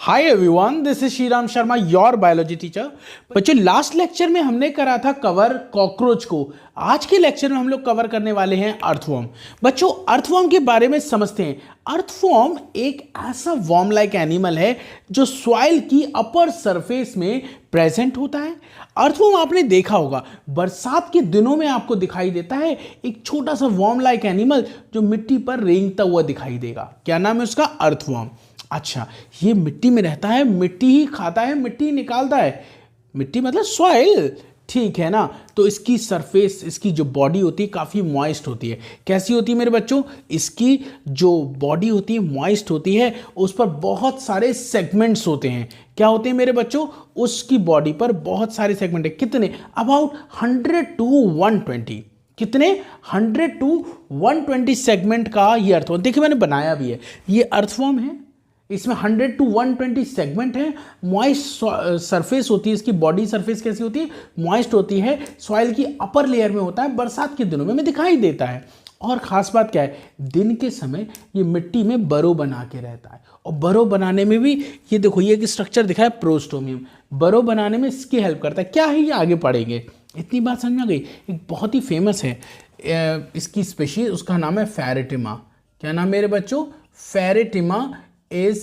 Hi everyone, this is Shriram Sharma, your biology teacher. बच्चों, last lecture में हमने करा था कवर कॉकरोच को। आज के लेक्चर में हम लोग कवर करने वाले हैं अर्थवर्म। बच्चों, अर्थवर्म के बारे में समझते हैं। अर्थवर्म एक ऐसा वर्म लाइक एनिमल है जो सॉइल की अपर सरफेस में प्रेजेंट होता है। अर्थवर्म आपने देखा होगा, बरसात के दिनों में आपको दिखाई देता है एक छोटा सा वर्म लाइक एनिमल जो मिट्टी पर रेंगता हुआ दिखाई देगा। क्या नाम है उसका? अर्थवर्म। अच्छा, ये मिट्टी में रहता है, मिट्टी ही खाता है, मिट्टी ही निकालता है। मिट्टी मतलब सॉइल, ठीक है ना। तो इसकी सरफेस, इसकी जो बॉडी होती है काफ़ी मॉइस्ट होती है। कैसी होती है मेरे बच्चों? इसकी जो बॉडी होती है मॉइस्ट होती है, उस पर बहुत सारे सेगमेंट्स होते हैं। क्या होते हैं मेरे बच्चों? उसकी बॉडी पर बहुत सारे सेगमेंट है। कितने? About 100 to 120। कितने? 100 to 120 सेगमेंट का ये अर्थवर्म। देखिए, मैंने बनाया भी है। ये अर्थवर्म है, इसमें 100 to 120 सेगमेंट है। मॉइस्ट सरफेस होती है, इसकी बॉडी सरफेस कैसी होती है? मॉइस्ट होती है, सॉइल की अपर लेयर में होता है, बरसात के दिनों में दिखाई देता है। और ख़ास बात क्या है? दिन के समय ये मिट्टी में बरो बना के रहता है। और बरो बनाने में भी ये देखो, ये एक स्ट्रक्चर दिखा है प्रोस्टोमियम। बरो बनाने में इसकी हेल्प करता है। क्या है ये? आगे पढ़ेंगे। इतनी बात समझ में आ गई। एक बहुत ही फेमस है इसकी स्पेशीज, उसका नाम है फेरेटिमा। क्या नाम मेरे बच्चों? Pheretima is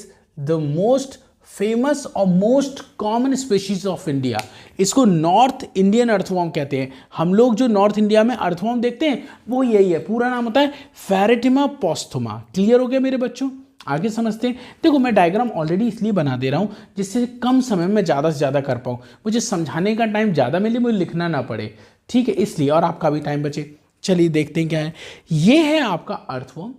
the most famous और most common species of India। इसको नॉर्थ इंडियन अर्थवर्म कहते हैं। हम लोग जो नॉर्थ इंडिया में अर्थवर्म देखते हैं वो यही है। पूरा नाम होता है फेरेटिमा पोस्थुमा। क्लियर हो गया मेरे बच्चों? आगे समझते हैं। देखो, मैं डायग्राम ऑलरेडी इसलिए बना दे रहा हूँ जिससे कम समय में ज़्यादा से ज़्यादा कर पाऊँ, मुझे समझाने का टाइम ज़्यादा मिले, मुझे लिखना ना पड़े, ठीक है, इसलिए, और आपका भी टाइम बचे। चलिए देखते हैं क्या है। ये है आपका अर्थवर्म।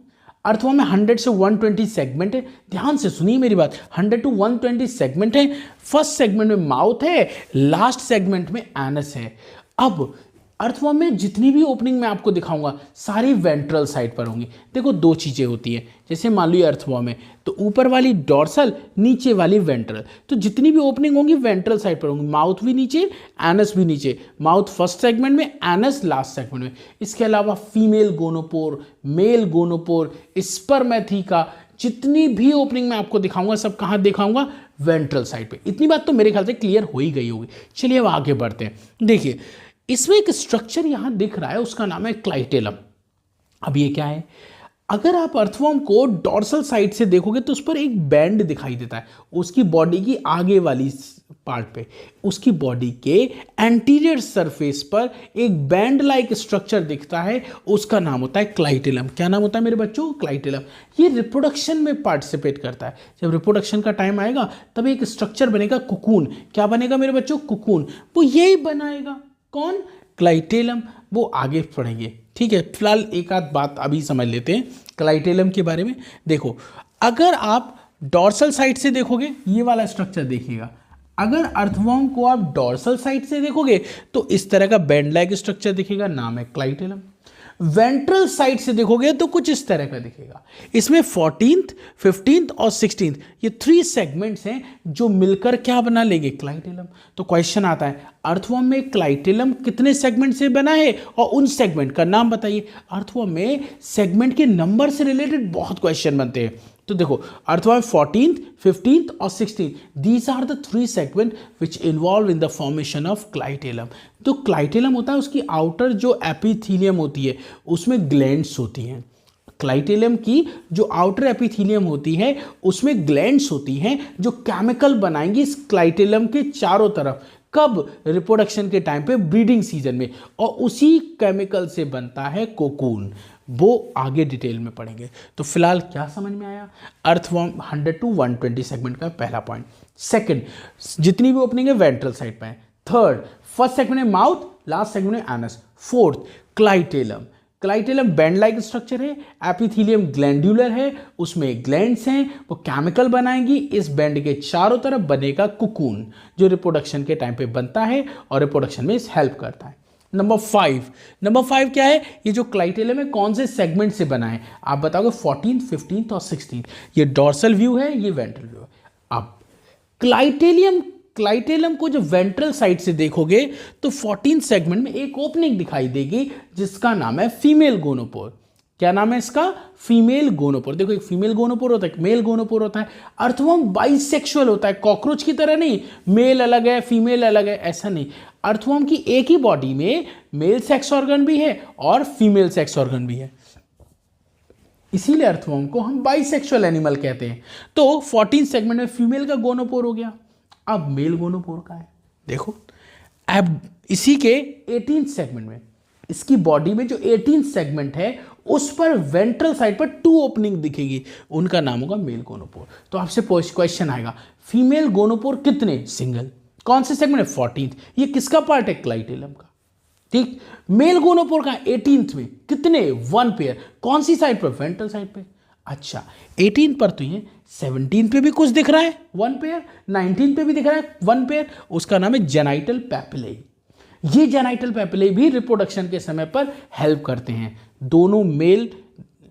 अर्थवर्म में 100 से 120 सेगमेंट है। ध्यान से सुनिए मेरी बात। 100 to 120 सेगमेंट है। फर्स्ट सेगमेंट में माउथ है, लास्ट सेगमेंट में एनस है। अब अर्थवर्म में जितनी भी ओपनिंग मैं आपको दिखाऊंगा सारी वेंट्रल साइड पर होंगी। देखो, दो चीज़ें होती हैं। जैसे मान लो अर्थवर्म है तो ऊपर वाली डॉर्सल, नीचे वाली वेंट्रल। तो जितनी भी ओपनिंग होंगी वेंट्रल साइड पर होंगी। माउथ भी नीचे, एनस भी नीचे। माउथ फर्स्ट सेगमेंट में, एनस लास्ट सेगमेंट में। इसके अलावा female gonopore, male gonopore, spermatheca, जितनी भी ओपनिंग मैं आपको दिखाऊंगा सब कहाँ दिखाऊंगा? वेंट्रल साइड पे। इतनी बात तो मेरे ख्याल से क्लियर हो ही गई होगी। चलिए अब आगे बढ़ते हैं। देखिए, इसमें एक स्ट्रक्चर यहां दिख रहा है, उसका नाम है क्लाइटेलम। अब ये क्या है? अगर आप अर्थवर्म को डॉर्सल साइड से देखोगे तो उस पर एक बैंड दिखाई देता है। उसकी बॉडी की आगे वाली पार्ट पे, उसकी बॉडी के एंटीरियर सरफेस पर एक बैंड लाइक स्ट्रक्चर दिखता है, उसका नाम होता है क्लाइटेलम। क्या नाम होता है मेरे बच्चों? क्लाइटेलम। ये रिप्रोडक्शन में पार्टिसिपेट करता है। जब रिप्रोडक्शन का टाइम आएगा तब एक स्ट्रक्चर बनेगा, कुकून। क्या बनेगा मेरे बच्चों? कुकून। वो यही बनाएगा। कौन? क्लाइटेलम। वो आगे पढ़ेंगे, ठीक है। फिलहाल एक आध बात अभी समझ लेते हैं क्लाइटेलम के बारे में। देखो, अगर आप डॉर्सल साइड से देखोगे, ये वाला स्ट्रक्चर देखिएगा। अगर अर्थवर्म को आप डॉर्सल साइड से देखोगे तो इस तरह का बैंड लाइक स्ट्रक्चर दिखेगा, नाम है क्लाइटेलम। वेंट्रल साइड से देखोगे तो कुछ इस तरह का दिखेगा। इसमें 14th, 15th और 16th ये 3 सेगमेंट्स हैं जो मिलकर क्या बना लेंगे? क्लाइटेलम। तो क्वेश्चन आता है, अर्थवर्म में क्लाइटेलम कितने सेगमेंट से बना है और उन सेगमेंट का नाम बताइए। अर्थवर्म में सेगमेंट के नंबर से रिलेटेड बहुत क्वेश्चन बनते हैं। तो देखो, अर्थवर्म 14th, 15th और 16th, these are the 3 segment which involve in the formation of clitellum. तो क्लाइटेलम होता है, उसकी आउटर जो एपिथीलियम होती है उसमें ग्लैंड्स होती हैं। क्लाइटेलम की जो आउटर एपिथीलियम होती है उसमें ग्लैंड्स होती हैं जो केमिकल बनाएंगी इस क्लाइटेलम के चारों तरफ। कब? रिप्रोडक्शन के टाइम पे, ब्रीडिंग सीजन में। और उसी केमिकल से बनता है कोकून। वो आगे डिटेल में पढ़ेंगे। तो फिलहाल क्या समझ में आया? अर्थवर्म 100 to 120 सेगमेंट का पहला पॉइंट। सेकंड, जितनी भी ओपनिंग है वेंट्रल साइड पे है। थर्ड, फर्स्ट सेगमेंट में माउथ, लास्ट सेगमेंट में anus. Fourth, clitellum. Clitellum band like structure है, एपिथीलियम ग्लैंडुलर है, उसमें ग्लैंड्स हैं, वो केमिकल बनाएंगी। इस बैंड के चारों तरफ बनेगा कुकून जो रिप्रोडक्शन के टाइम पे बनता है और रिप्रोडक्शन में हेल्प करता है। नंबर 5 क्या है? ये जो क्लाइटेलम है कौन से सेगमेंट से बना है? आप बताओगे 14th, 15th और 16th। ये डॉर्सल व्यू है, ये वेंट्रल व्यू है। अब क्लाइटेलम को जब वेंट्रल साइड से देखोगे तो 14th सेगमेंट में एक ओपनिंग दिखाई देगी जिसका नाम है फीमेल गोनोपोर। क्या नाम है इसका? Female gonopore. देखो एक फीमेल गोनोपोर होता है, एक मेल गोनोपोर होता है। अर्थवर्म बाइसेक्सुअल होता है, कॉकरोच की तरह नहीं, मेल अलग है फीमेल अलग है, ऐसा नहीं। अर्थवर्म की एक ही बॉडी में मेल सेक्स ऑर्गन भी है और फीमेल सेक्स ऑर्गन भी है, इसीलिए अर्थवर्म को हम बाइसेक्सुअल एनिमल कहते हैं। तो 14 सेगमेंट में फीमेल का गोनोपोर हो गया। अब मेल गोनोपोर का है, देखो अब इसी के 18 सेगमेंट में, इसकी बॉडी में जो 18 सेगमेंट है उस पर वेंट्रल साइड पर 2 ओपनिंग दिखेगी, उनका नाम होगा मेल गोनोपोर। तो आपसे क्वेश्चन आएगा फीमेल गोनोपोर कितने? सिंगल। कौन से सेगमेंट है? 14th। ये किसका पार्ट है? क्लाइटेलम का। ठीक। मेल गोनोपोर का 18th में कितने? 1 पेयर। कौन सी साइड पर? वेंट्रल साइड पे। अच्छा 18 पर तो ये 17 पे भी कुछ दिख रहा है 1 पेयर, 19 पे भी दिख रहा है 1 पेयर, उसका नाम है जेनाइटल पैपिले। ये जेनाइटल पैपिले भी रिप्रोडक्शन के समय पर हेल्प करते हैं। दोनों मेल,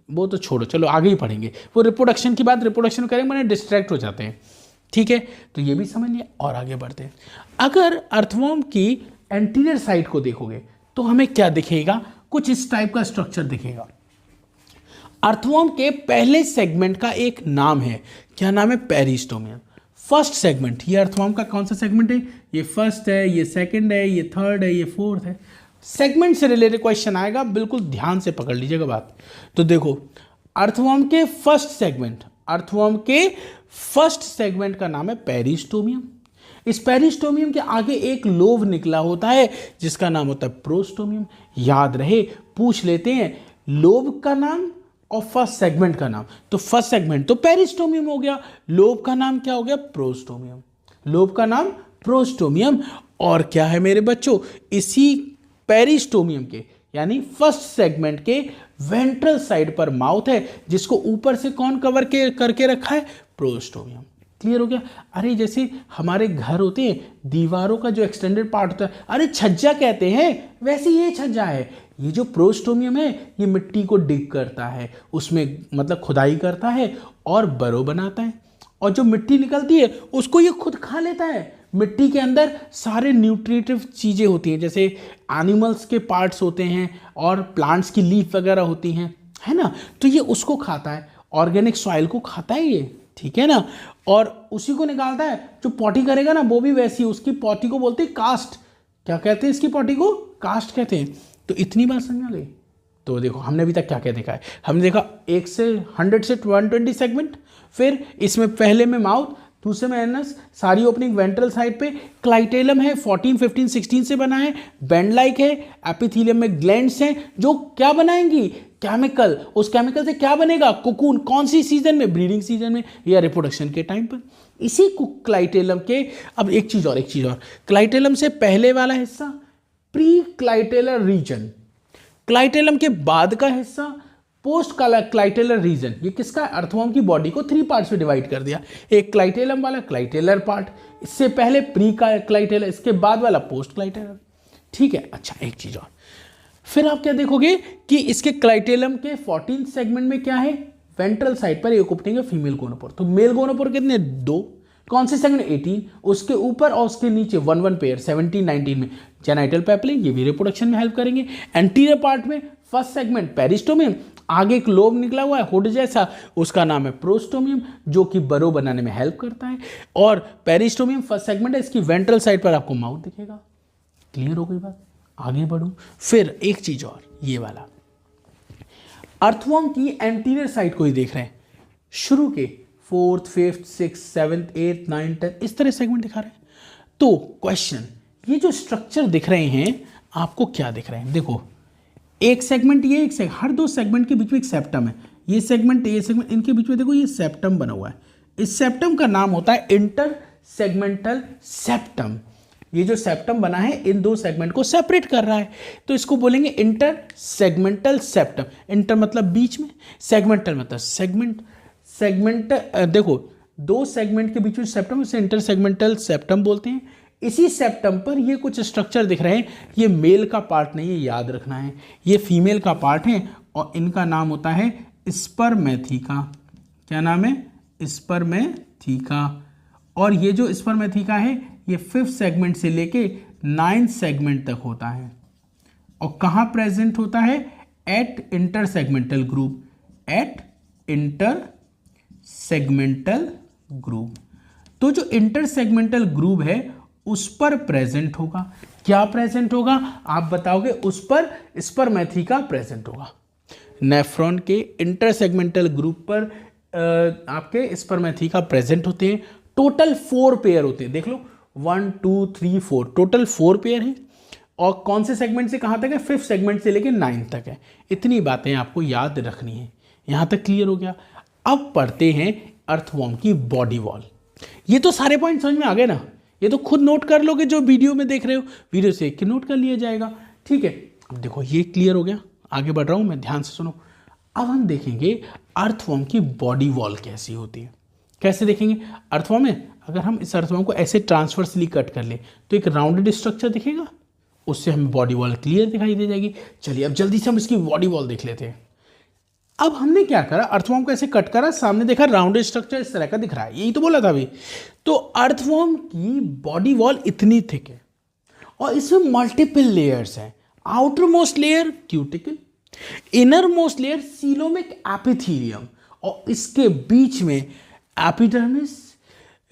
वो तो छोड़ो, चलो आगे ही पढ़ेंगे, वो रिप्रोडक्शन की बात रिप्रोडक्शन करेंगे, मैंने डिस्ट्रैक्ट हो जाते हैं। ठीक है, तो ये भी समझ लिया और आगे बढ़ते हैं। अगर अर्थवर्म की एंटीरियर साइड को देखोगे तो हमें क्या दिखेगा? कुछ इस टाइप का स्ट्रक्चर दिखेगा। अर्थवर्म के पहले सेगमेंट का एक नाम है, क्या नाम है? पेरिस्टोमियम। फर्स्ट सेगमेंट, ये अर्थवर्म का कौन सा सेगमेंट है? ये फर्स्ट है, ये सेकंड है, ये थर्ड है, ये फोर्थ है। सेगमेंट से रिलेटेड क्वेश्चन आएगा, बिल्कुल ध्यान से पकड़ लीजिएगा बात। तो देखो अर्थवर्म के फर्स्ट सेगमेंट, अर्थवर्म के फर्स्ट सेगमेंट का नाम है पेरिस्टोमियम। इस पेरिस्टोमियम के आगे एक लोब निकला होता है जिसका नाम होता है प्रोस्टोमियम। याद रहे, पूछ लेते हैं लोब का नाम और फर्स्ट सेगमेंट का नाम। तो फर्स्ट सेगमेंट तो पेरिस्टोमियम हो गया, लोब का नाम क्या हो गया? प्रोस्टोमियम। लोब का नाम प्रोस्टोमियम। और क्या है मेरे बच्चों? इसी पेरिस्टोमियम के यानी फर्स्ट सेगमेंट के वेंट्रल साइड पर माउथ है, जिसको ऊपर से कौन कवर करके रखा है? प्रोस्टोमियम। क्लियर हो गया? अरे जैसे हमारे घर होते हैं, दीवारों का जो एक्सटेंडेड पार्ट होता है, अरे छज्जा कहते हैं, वैसे ये छज्जा है। ये जो प्रोस्टोमियम है ये मिट्टी को डिग करता है, उसमें मतलब खुदाई करता है और बरो बनाता है, और जो मिट्टी निकलती है उसको ये खुद खा लेता है। मिट्टी के अंदर सारे न्यूट्रिटिव चीज़ें होती हैं, जैसे एनिमल्स के पार्ट्स होते हैं और प्लांट्स की लीफ वगैरह होती हैं, है ना, तो ये उसको खाता है, ऑर्गेनिक सॉइल को खाता है ये, ठीक है ना, और उसी को निकालता है। जो पॉटी करेगा ना वो भी वैसी, उसकी पॉटी को बोलते हैं कास्ट। क्या कहते हैं इसकी पॉटी को? कास्ट कहते हैं। तो इतनी बात समझ गई? तो देखो हमने अभी तक क्या क्या देखा है। हमने देखा 1 से 100 से 120 सेगमेंट, फिर इसमें पहले में माउथ, दूसरे में एनस, सारी ओपनिंग वेंट्रल साइड पे, क्लाइटेलम है 14, 15, 16 से बना है, बेंड लाइक है, एपिथेलियम में ग्लैंड्स हैं जो क्या बनाएंगी? केमिकल। उस केमिकल से क्या बनेगा? कोकून। कौन सी सीजन में? ब्रीडिंग सीजन में या रिप्रोडक्शन के टाइम पर। इसी क्लाइटेलम के, अब एक चीज और, क्लाइटेलम से पहले वाला हिस्सा प्री क्लाइटेलर रीजन, क्लाइटेलम के बाद का हिस्सा पोस्ट क्लाइटेलर रीजन। ये किसका? अर्थवर्म की बॉडी को 3 पार्ट्स में डिवाइड कर दिया। एक क्लाइटेलम वाला क्लाइटेलर पार्ट, इससे पहले प्री क्लाइटेलर, इसके बाद वाला पोस्ट क्लाइटेलर। ठीक है, अच्छा एक चीज और, फिर आप क्या देखोगे कि इसके क्लाइटेलम के 14 सेगमेंट में क्या है? वेंट्रल साइड पर एक ओपनिंग है फीमेल गोनोपोर। तो मेल गोनोपोर कितने? 2। कौन से सेगमेंट? 18। उसके ऊपर और उसके नीचे 1 पेयर 17, 19 में जेनाइटल पैपिले, ये भी रिप्रोडक्शन में हेल्प करेंगे। एंटीरियर पार्ट में फर्स्ट सेगमेंट पेरिस्टोमियम, आगे एक लोब निकला हुआ है हुड जैसा, उसका नाम है प्रोस्टोमियम, जो कि बरो बनाने में हेल्प करता है। और पेरिस्टोमियम फर्स्ट सेगमेंट है, इसकी वेंट्रल साइड पर आपको माउथ दिखेगा। क्लियर हो गई बात? आगे बढ़ूं, फिर एक चीज और, ये वाला अर्थवर्म की एंटीरियर साइड को ही देख रहे हैं, शुरू के 4th, 5th, 6th, 7th, 8th, 9th, 10th इस तरह सेगमेंट दिखा रहे हैं। तो क्वेश्चन, ये जो स्ट्रक्चर दिख रहे हैं आपको क्या दिख रहे हैं? देखो एक सेगमेंट, ये एक हर 2 सेगमेंट के बीच में एक सेप्टम है। ये सेगमेंट, ये सेगमेंट, इनके बीच में देखो ये सेप्टम बना हुआ है। इस सेप्टम का नाम होता है इंटर सेगमेंटल सेप्टम। ये जो सेप्टम बना है इन 2 सेगमेंट को सेपरेट कर रहा है, तो इसको बोलेंगे इंटर सेगमेंटल सेप्टम। इंटर मतलब बीच में, सेगमेंटल मतलब सेगमेंट देखो 2 सेगमेंट के बीच में सेप्टम, इसे इंटर सेगमेंटल सेप्टम बोलते हैं। इसी सेप्टम पर ये कुछ स्ट्रक्चर दिख रहे हैं, ये मेल का पार्ट नहीं है, याद रखना है, ये फीमेल का पार्ट है और इनका नाम होता है स्पर्मेथिका। क्या नाम है? स्पर्मेथिका। और ये जो स्पर्मेथिका है ये 5th सेगमेंट से लेके 9th सेगमेंट तक होता है। और कहाँ प्रेजेंट होता है? At intersegmental group, at intersegmental group. तो जो इंटरसेगमेंटल ग्रुप है उस पर प्रेजेंट होगा। क्या प्रेजेंट होगा आप बताओगे? उस पर स्पर्मेथिका प्रेजेंट होगा। नेफ्रॉन के इंटरसेगमेंटल ग्रुप पर आपके स्पर्मेथिका प्रेजेंट होते हैं। टोटल 4 पेयर होते हैं, देख लो 1 2 3 4, टोटल 4 पेयर हैं। और कौन से सेगमेंट से कहाँ तक है? 5th सेगमेंट से लेकर 9th तक है। इतनी बातें आपको याद रखनी है। यहाँ तक क्लियर हो गया। अब पढ़ते हैं अर्थवॉर्म की बॉडी वॉल। ये तो सारे पॉइंट समझ में आ गए ना? ये तो खुद नोट कर लोगे, जो वीडियो में देख रहे हो, वीडियो से एक नोट कर लिया जाएगा। ठीक है, अब देखो ये क्लियर हो गया। आगे बढ़ रहा हूँ मैं, ध्यान से सुनो। अब हम देखेंगे अर्थवॉर्म की बॉडी वॉल कैसी होती है। कैसे देखेंगे? अर्थवॉर्म में अगर हम इस अर्थवॉर्म को ऐसे ट्रांसवर्सली कट कर ले तो एक राउंडेड स्ट्रक्चर दिखेगा, उससे हमें बॉडी वॉल क्लियर दिखाई दे जाएगी। चलिए अब जल्दी से हम इसकी बॉडी वॉल देख लेते हैं। अब हमने क्या करा, अर्थवॉर्म को ऐसे कट करा, सामने देखा राउंडेड स्ट्रक्चर इस तरह का दिख रहा है, यही तो बोला था अभी। तो अर्थवॉर्म की बॉडी वॉल इतनी थिक है और इसमें मल्टीपल लेयर्स हैं। Outer most layer cuticle, inner most layer coelomic epithelium, और इसके बीच में epidermis,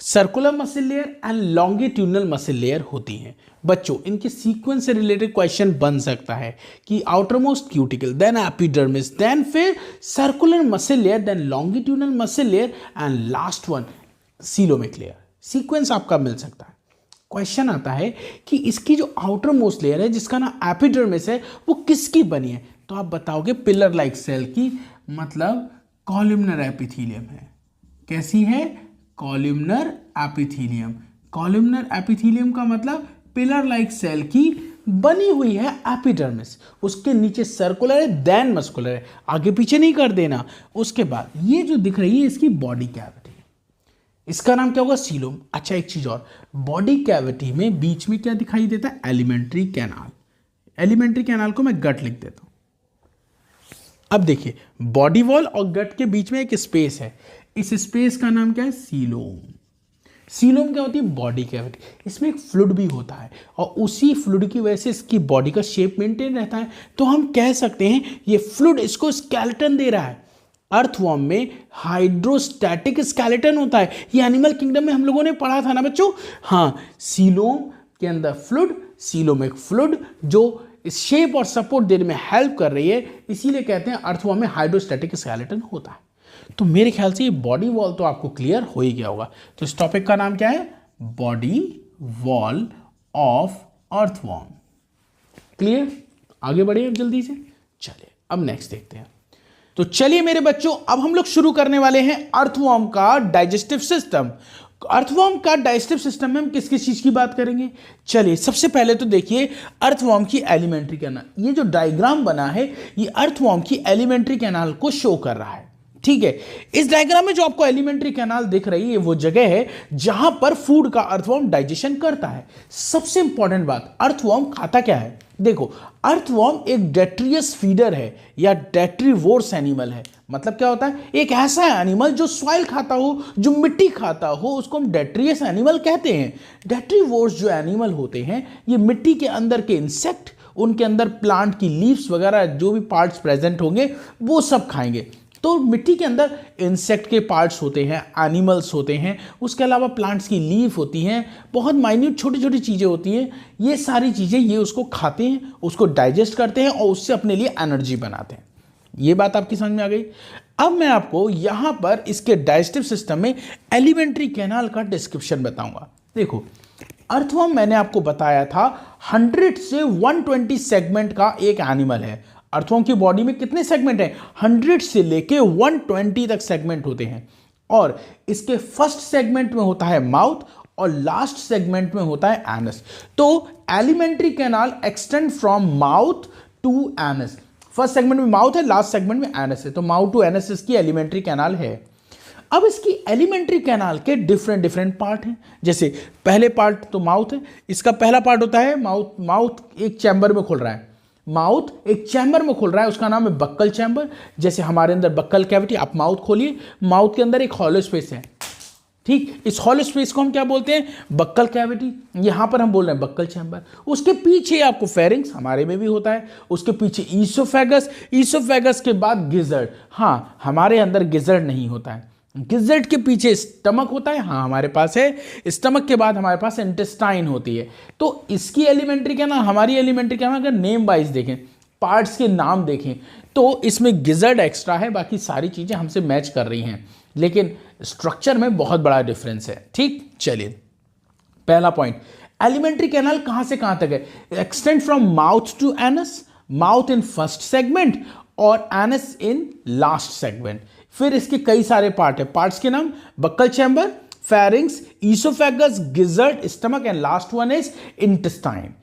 circular muscle layer and longitudinal muscle layer होती हैं। बच्चों इनके सीक्वेंस से रिलेटेड क्वेश्चन बन सकता है कि outermost cuticle, then epidermis, then फिर circular muscle layer, then longitudinal muscle layer and last one coelomic layer. Sequence आपका मिल सकता है। क्वेश्चन आता है कि इसकी जो आउटर मोस्ट लेयर है जिसका नाम एपिडर्मिस है वो किसकी बनी है? तो आप बताओगे पिलर लाइक सेल की, मतलब कॉलमनर एपिथेलियम है। कैसी है? Columnar epithelium. कॉलमनर एपिथेलियम का मतलब पिलर लाइक सेल की बनी हुई है एपिडर्मिस। उसके नीचे सर्कुलर है, देन मस्कुलर है, आगे पीछे नहीं कर देना। उसके बाद ये जो दिख रही है इसकी बॉडी कैविटी, इसका नाम क्या होगा? सीलोम। अच्छा एक चीज और, बॉडी कैविटी में बीच में क्या दिखाई देता है? Alimentary canal. एलिमेंट्री कैनाल को मैं गट लिख देता हूं। अब देखिए बॉडी वॉल और गट के बीच में एक स्पेस है, इस स्पेस का नाम क्या है? सीलोम। सीलोम क्या होती है? Body cavity. इसमें एक फ्लूइड भी होता है और उसी फ्लूइड की वजह से इसकी बॉडी का शेप मेंटेन रहता है। तो हम कह सकते हैं ये फ्लूइड इसको स्केलेटन दे रहा है। अर्थवॉर्म में हाइड्रोस्टैटिक स्केलेटन होता है। ये एनिमल किंगडम में हम लोगों ने पढ़ा था ना बच्चों? हाँ, सीलोम के अंदर फ्लूइड, सीलोमिक फ्लूइड जो इस शेप और सपोर्ट देने में हेल्प कर रही है, इसीलिए कहते हैं अर्थवॉर्म में हाइड्रोस्टैटिक स्केलेटन होता है। तो मेरे ख्याल से ये बॉडी वॉल तो आपको क्लियर हो ही गया होगा। तो इस टॉपिक का नाम क्या है? Body wall of earthworm. Clear? आगे बढ़े अब जल्दी से। चलिए अब नेक्स्ट देखते हैं। तो चलिए मेरे बच्चों अब हम लोग शुरू करने वाले हैं अर्थवॉर्म का डाइजेस्टिव सिस्टम। अर्थवॉर्म का डाइजेस्टिव सिस्टम में हम किस किस चीज की बात करेंगे? चलिए सबसे पहले तो देखिए अर्थवॉर्म की एलिमेंट्री कैनाल। ये जो डायग्राम बना है ये अर्थवॉर्म की एलिमेंट्री कैनाल को शो कर रहा है। ठीक है, इस डायग्राम में जो आपको एलिमेंट्री कैनाल दिख रही है वो जगह है जहां पर फूड का अर्थवॉर्म डाइजेशन करता है। सबसे इंपॉर्टेंट बात, अर्थवॉर्म खाता क्या है? देखो अर्थवॉर्म एक डेट्रियस फीडर है या डेट्रीवोर्स एनिमल है। मतलब क्या होता है? एक ऐसा एनिमल जो सॉइल खाता हो, जो मिट्टी खाता हो, उसको हम डेट्रियस एनिमल कहते हैं। डेट्रीवोर्स जो एनिमल होते हैं ये मिट्टी के अंदर के इंसेक्ट, उनके अंदर प्लांट की लीव्स वगैरह जो भी पार्ट्स प्रेजेंट होंगे वो सब खाएंगे। तो मिट्टी के अंदर इंसेक्ट के पार्ट्स होते हैं, एनिमल्स होते हैं, उसके अलावा प्लांट्स की लीफ होती हैं, बहुत माइन्यूट छोटी छोटी चीज़ें होती हैं। ये सारी चीज़ें ये उसको खाते हैं, उसको डाइजेस्ट करते हैं और उससे अपने लिए एनर्जी बनाते हैं। ये बात आपकी समझ में आ गई। अब मैं आपको यहाँ पर इसके डाइजेस्टिव सिस्टम में एलिमेंट्री कैनाल का डिस्क्रिप्शन बताऊंगा। देखो अर्थवॉर्म मैंने आपको बताया था 100 से 120 सेगमेंट का एक एनिमल है। अर्थवॉर्म की बॉडी में कितने सेगमेंट हैं? 100 से लेके 120 तक सेगमेंट होते हैं। और इसके फर्स्ट सेगमेंट में होता है माउथ और लास्ट सेगमेंट में होता है एनस। तो alimentary canal extend from mouth to anus. First segment में माउथ है, लास्ट सेगमेंट में एनस है। तो माउथ टू एनस इसकी एलिमेंट्री कैनाल है। अब इसकी एलिमेंट्री कैनाल के डिफरेंट पार्ट हैं। जैसे पहले पार्ट तो माउथ है, इसका पहला पार्ट होता है माउथ। माउथ एक चैम्बर में खुल रहा है, माउथ एक चैम्बर में खुल रहा है, उसका नाम है बक्कल चैम्बर। जैसे हमारे अंदर बक्कल कैविटी, आप माउथ खोलिए, माउथ के अंदर एक हॉलो स्पेस है। ठीक, इस हॉलो स्पेस को हम क्या बोलते हैं? Buccal cavity. यहां पर हम बोल रहे हैं बक्कल चैम्बर। उसके पीछे आपको फेरिंग्स, हमारे में भी होता है, उसके पीछे ईसोफेगस, ईसोफेगस के बाद गिजर्ड। हाँ, हमारे अंदर गिजर्ड नहीं होता है। गिजर्ड के पीछे स्टमक होता है, हाँ हमारे पास है। स्टमक के बाद हमारे पास इंटेस्टाइन होती है। तो इसकी एलिमेंट्री क्या ना, हमारी एलिमेंट्री क्या ना, अगर नेम वाइज देखें, पार्ट्स के नाम देखें, तो इसमें गिजर्ड एक्स्ट्रा है, बाकी सारी चीजें हमसे मैच कर रही हैं, लेकिन स्ट्रक्चर में बहुत बड़ा डिफरेंस है। ठीक, चलिए पहला पॉइंट, एलिमेंट्री कैनाल कहां से कहां तक है? Extend from mouth to anus, mouth in first segment और एनस इन लास्ट सेगमेंट। फिर इसके कई सारे पार्ट है, पार्ट्स के नाम buccal chamber, pharynx, oesophagus, gizzard, stomach and last one is intestine.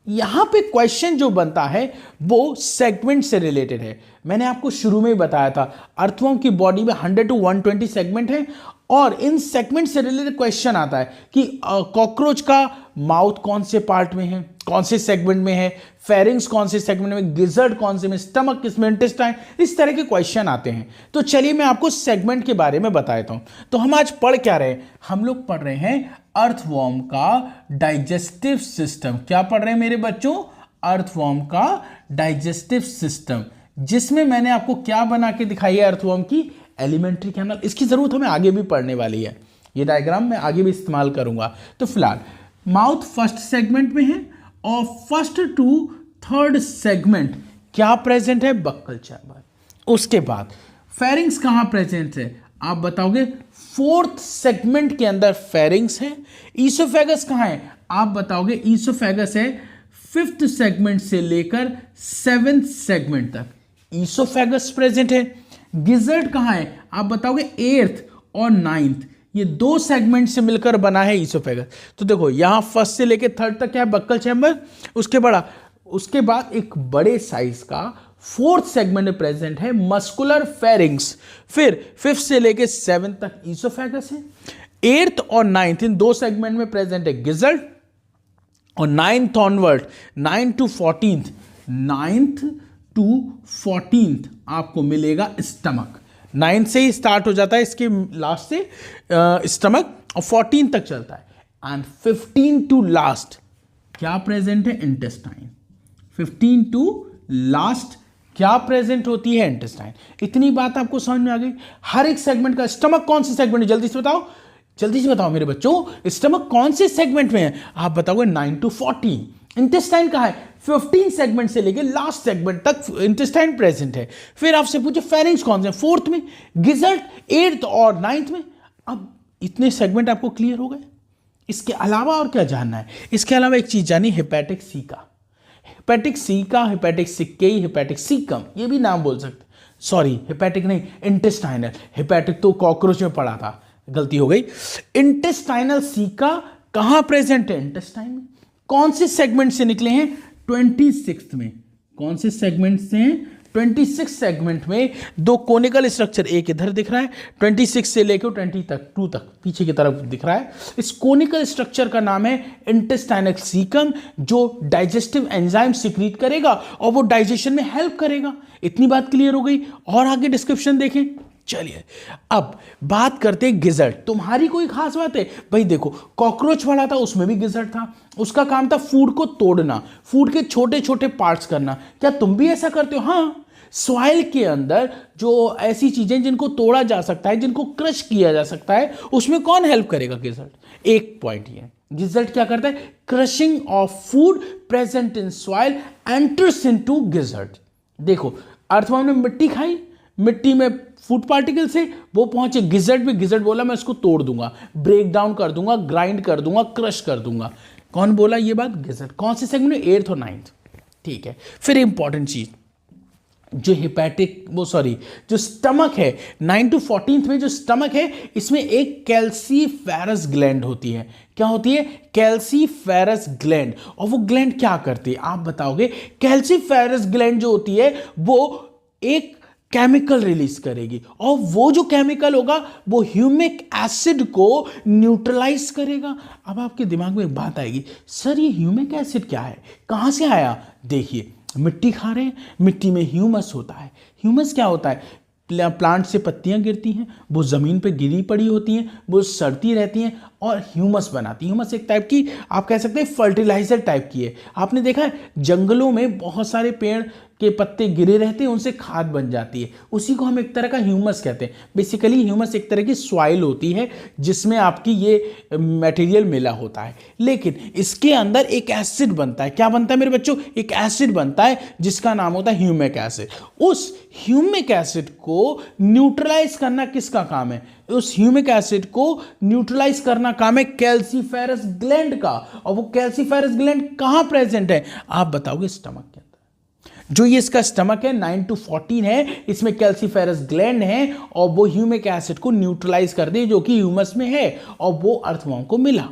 यहां पे क्वेश्चन जो बनता है वो सेगमेंट से रिलेटेड है। मैंने आपको शुरू में ही बताया था, अर्थवर्म की बॉडी में 100 to 120 सेगमेंट है, और इन सेगमेंट से रिलेटेड क्वेश्चन आता है कि कॉकरोच का माउथ कौन से पार्ट में है, कौन से सेगमेंट में है, फेरिंग्स कौन से सेगमेंट में, गिजर्ड कौन से में, स्टमक किसमें, इंटेस्टाइन, इस तरह के क्वेश्चन आते हैं। तो चलिए मैं आपको सेगमेंट के बारे में बताता हूं। तो हम आज पढ़ क्या रहे हैं? हम लोग पढ़ रहे हैं अर्थवर्म का डाइजेस्टिव सिस्टम। क्या पढ़ रहे हैं मेरे बच्चों? अर्थवर्म का डाइजेस्टिव सिस्टम, जिसमें मैंने आपको क्या बना के दिखाई है? अर्थवर्म की एलिमेंट्री कैनाल। इसकी जरूरत हमें आगे भी पढ़ने वाली है, ये डायग्राम मैं आगे भी इस्तेमाल करूंगा। तो फिलहाल माउथ फर्स्ट सेगमेंट में है, और फर्स्ट टू थर्ड सेगमेंट क्या प्रेजेंट है? Buccal chamber. उसके बाद फेरिंग्स कहां प्रेजेंट है? आप बताओगे फोर्थ सेगमेंट के अंदर फेरिंग्स है। ईसोफेगस कहां है? आप बताओगे ईसोफेगस है फिफ्थ सेगमेंट से लेकर सेवेंथ सेगमेंट तक ईसोफेगस प्रेजेंट है। गिजर्ड कहां है? आप बताओगे एट्थ और नाइन्थ, ये दो सेगमेंट से मिलकर बना है ईसोफेगस। तो देखो यहां फर्स्ट से लेकर थर्ड तक क्या है? Buccal chamber. उसके बाद एक बड़े साइज का फोर्थ सेगमेंट में प्रेजेंट है मस्कुलर फेरिंग्स। फिर फिफ्थ से लेकर सेवेंथ तक ईसोफेगस है। एट्थ और नाइन्थ इन दो सेगमेंट में प्रेजेंट है गिजर्ड, और ninth onward, ninth to fourteenth आपको मिलेगा स्टमक। 9 से ही स्टार्ट हो जाता है, इसके लास्ट से स्टमक, और 14 तक चलता है। एंड 15 टू लास्ट क्या प्रेजेंट है? इंटेस्टाइन। 15 टू लास्ट क्या प्रेजेंट होती है? इंटेस्टाइन। इतनी बात आपको समझ में आ गई? हर एक सेगमेंट का स्टमक कौन से सेगमेंट है? जल्दी से बताओ मेरे बच्चों, स्टमक कौन से सेगमेंट में है? आप बताओगे 9 to 14। इंटेस्टाइन कहां है? 15 सेगमेंट से लेकर लास्ट सेगमेंट तक इंटेस्टाइन प्रेजेंट है। फिर आपसे पूछे फेरिंग्स कौन से? फोर्थ में, गिजर्ड एट्थ और नाइन्थ में। अब इतने सेगमेंट आपको क्लियर हो गए। इसके अलावा और क्या जानना है? इसके अलावा एक चीज जानी, hepatic caeca. Hepatic caeca, hepatic सिक्केई, हेपेटिक सीकम, ये भी नाम बोल सकते। सॉरी, हेपेटिक नहीं, इंटेस्टाइनल। हेपेटिक तो कॉकरोच में पड़ा था, गलती हो गई। इंटेस्टाइनल सीका कहां प्रेजेंट है? इंटेस्टाइन में। कौन से सेगमेंट से निकले हैं? 26 में। कौन से सेगमेंट से हैं? 26 सेगमेंट में दो कोनिकल स्ट्रक्चर, एक इधर दिख रहा है 26 से लेकर 2 तक पीछे की तरफ दिख रहा है। इस कोनिकल स्ट्रक्चर का नाम है इंटेस्टाइनल सीकम, जो डाइजेस्टिव एंजाइम सिक्रीट करेगा और वो डाइजेशन में हेल्प करेगा। इतनी बात क्लियर हो गई, और आगे डिस्क्रिप्शन देखें। चलिए अब बात करते हैं गिजर्ड। तुम्हारी कोई खास बात है? भाई देखो, कॉकरोच वाला था, उसमें भी गिजर्ड था। उसका काम था फूड को तोड़ना, फूड के छोटे छोटे पार्ट्स करना। क्या तुम भी ऐसा करते हो? हाँ, सॉइल के अंदर जो ऐसी चीजें जिनको तोड़ा जा सकता है, जिनको क्रश किया जा सकता है, उसमें कौन हेल्प करेगा? गिजर्ड। एक पॉइंट ये, गिजर्ड क्या करता है? Crushing of food present in soil enters into gizzard. देखो, अर्थवर्म ने मिट्टी खाई, मिट्टी में फूड पार्टिकल से वो पहुंचे गिजर्ड में। गिजर्ड बोला मैं इसको तोड़ दूंगा, ब्रेक डाउन कर दूंगा, ग्राइंड कर दूंगा, क्रश कर दूंगा। कौन बोला ये बात? गिजर्ड। कौन से सेगमेंट में? 8th और 9th। ठीक है। फिर इंपॉर्टेंट चीज, जो जो स्टमक है, 9 to 14th में जो स्टमक है, इसमें एक कैल्सीफेरस ग्लैंड होती है। क्या होती है? Calciferous gland. और वो ग्लैंड क्या करती है? आप बताओगे। कैल्सीफेरस ग्लैंड जो होती है वो एक केमिकल रिलीज करेगी, और वो जो केमिकल होगा वो ह्यूमिक एसिड को न्यूट्रलाइज करेगा। अब आपके दिमाग में एक बात आएगी, सर ये ह्यूमिक एसिड क्या है, कहां से आया? देखिए, मिट्टी खा रहे हैं, मिट्टी में ह्यूमस होता है। ह्यूमस क्या होता है? प्लांट से पत्तियां गिरती हैं, वो ज़मीन पे गिरी पड़ी होती हैं, वो सड़ती रहती हैं और ह्यूमस बनाती हैं। ह्यूमस एक टाइप की आप कह सकते हैं फर्टिलाइजर टाइप की है। आपने देखा है जंगलों में बहुत सारे पेड़ के पत्ते गिरे रहते हैं, उनसे खाद बन जाती है, उसी को हम एक तरह का ह्यूमस कहते हैं। बेसिकली ह्यूमस एक तरह की सॉइल होती है जिसमें आपकी ये मटेरियल मिला होता है, लेकिन इसके अंदर एक एसिड बनता है। क्या बनता है मेरे बच्चों? एक एसिड बनता है जिसका नाम होता है ह्यूमिक एसिड। उस ह्यूमिक एसिड को न्यूट्रलाइज करना किसका काम है? उस ह्यूमिक एसिड को न्यूट्रलाइज करना काम है कैल्सीफेरस ग्लैंड का। और वो कैल्सीफेरस ग्लैंड कहां प्रेजेंट है? आप बताओगे स्टमक के अंदर। जो ये इसका स्टमक है 9 to 14 है, इसमें कैल्सीफेरस ग्लैंड है और वो ह्यूमिक एसिड को न्यूट्रलाइज कर दे जो कि ह्यूमस में है और वो अर्थवर्म को मिला।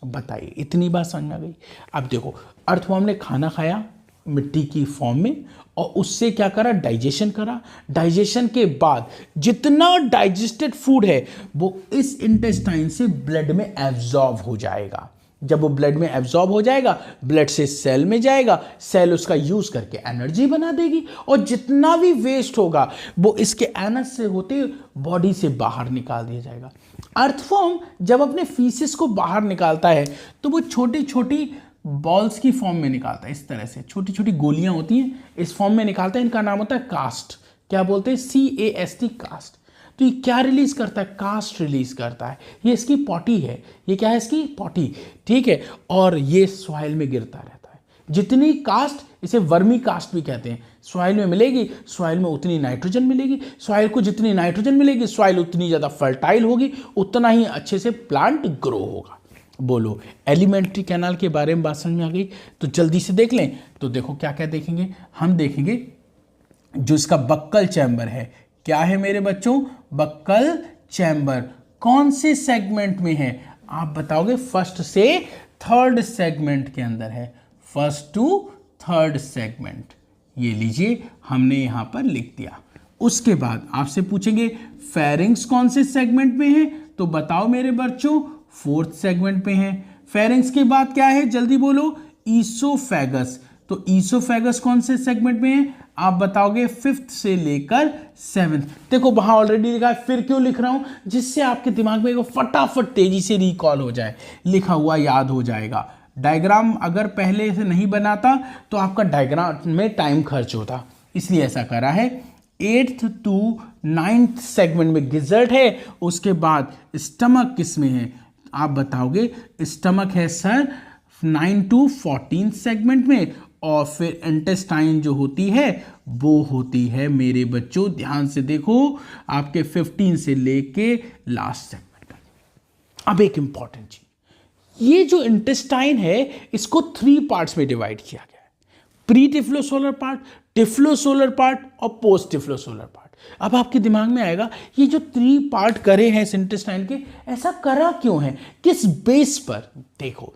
बताइए इतनी बात समझ में आ गई? अब देखो अर्थवर्म ने खाना खाया मिट्टी की फॉर्म में और उससे क्या करा? डाइजेशन करा। डाइजेशन के बाद जितना डाइजेस्टेड फूड है वो इस इंटेस्टाइन से ब्लड में एब्जॉर्ब हो जाएगा। जब वो ब्लड में एब्जॉर्ब हो जाएगा, ब्लड से सेल में जाएगा, सेल उसका यूज करके एनर्जी बना देगी और जितना भी वेस्ट होगा वो इसके एनस से होते बॉडी से बाहर निकाल दिया जाएगा। अर्थवर्म जब अपने फीसिस को बाहर निकालता है तो वो छोटी छोटी बॉल्स की फॉर्म में निकालता है। इस तरह से छोटी छोटी गोलियां होती हैं, इस फॉर्म में निकालता है। इनका नाम होता है कास्ट। क्या बोलते हैं? CAST, cast. तो ये क्या रिलीज करता है? कास्ट रिलीज करता है। ये इसकी पॉटी है। ये क्या है? इसकी पॉटी, ठीक है। और ये सॉइल में गिरता रहता है। जितनी कास्ट, इसे वर्मी कास्ट भी कहते हैं, सॉइल में मिलेगी, सॉइल में उतनी नाइट्रोजन मिलेगी। सॉइल को जितनी नाइट्रोजन मिलेगी, सॉइल उतनी ज़्यादा फर्टाइल होगी, उतना ही अच्छे से प्लांट ग्रो होगा। बोलो एलिमेंट्री कैनाल के बारे में बात समझ में आ गई? तो जल्दी से देख लें। तो देखो क्या क्या देखेंगे हम? देखेंगे जो इसका बक्कल चैम्बर है। क्या है मेरे बच्चों? बक्कल चैम्बर कौन से सेगमेंट में है? आप बताओगे फर्स्ट से थर्ड सेगमेंट के अंदर है। फर्स्ट टू थर्ड सेगमेंट, ये लीजिए हमने यहां पर लिख दिया। उसके बाद आपसे पूछेंगे फेरिंग्स कौन से सेगमेंट में है? तो बताओ मेरे बच्चों फोर्थ सेगमेंट पे है। फेरिंग्स के बाद क्या है? जल्दी बोलो। ईसोफेगस। तो ईसोफेगस कौन से सेगमेंट में है? आप बताओगे फिफ्थ से लेकर सेवेंथ। देखो वहां ऑलरेडी लिखा है, फिर क्यों लिख रहा हूं? जिससे आपके दिमाग में फटाफट तेजी से रिकॉल हो जाए, लिखा हुआ याद हो जाएगा। डायग्राम अगर पहले से नहीं बनाता तो आपका डायग्राम में टाइम खर्च होता, इसलिए ऐसा करा है। 8th to 9th सेगमेंट में गिजर्ट है। उसके बाद स्टमक किस में है? आप बताओगे स्टमक है सर 9 to 14 सेगमेंट में, और फिर इंटेस्टाइन जो होती है वो होती है मेरे बच्चों, ध्यान से देखो, आपके 15 से लेके लास्ट सेगमेंट। अब एक इंपॉर्टेंट चीज, ये जो इंटेस्टाइन है इसको 3 पार्ट्स में डिवाइड किया गया है। Pre typhlosolar part, typhlosolar part और पोस्ट टिफ्लोसोलर पार्ट। अब आपके दिमाग में आएगा ये जो 3 पार्ट करे हैं इस इंटेस्टाइन के, ऐसा करा क्यों है, किस बेस पर? देखो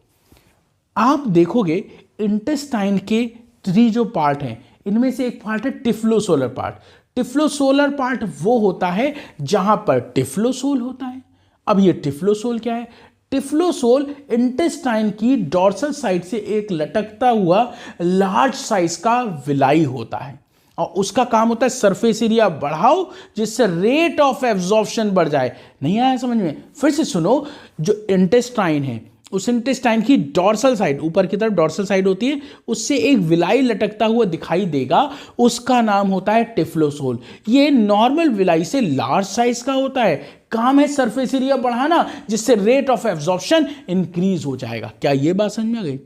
आप देखोगे इंटेस्टाइन के 3 जो पार्ट हैं इनमें से एक पार्ट है टिफ्लोसोलर पार्ट। टिफ्लोसोलर पार्ट वो होता है जहां पर टिफ्लोसोल होता है। अब ये टिफ्लोसोल क्या है? टिफ्लोसोल इंटेस्टाइन की डॉर्सल साइड से एक लटकता हुआ लार्ज साइज का विलाई होता है और उसका काम होता है सरफेस एरिया बढ़ाओ जिससे रेट ऑफ एब्जॉर्प्शन बढ़ जाए। नहीं आया समझ में? फिर से सुनो, जो इंटेस्टाइन है उस इंटेस्टाइन की डॉर्सल साइड, ऊपर की तरफ डॉर्सल साइड होती है, उससे एक विलाई लटकता हुआ दिखाई देगा, उसका नाम होता है टिफ्लोसोल। ये नॉर्मल विलाई से लार्ज साइज का होता है, काम है सरफेस एरिया बढ़ाना जिससे रेट ऑफ एब्जॉर्प्शन इंक्रीज हो जाएगा। क्या ये बात समझ में आ गई?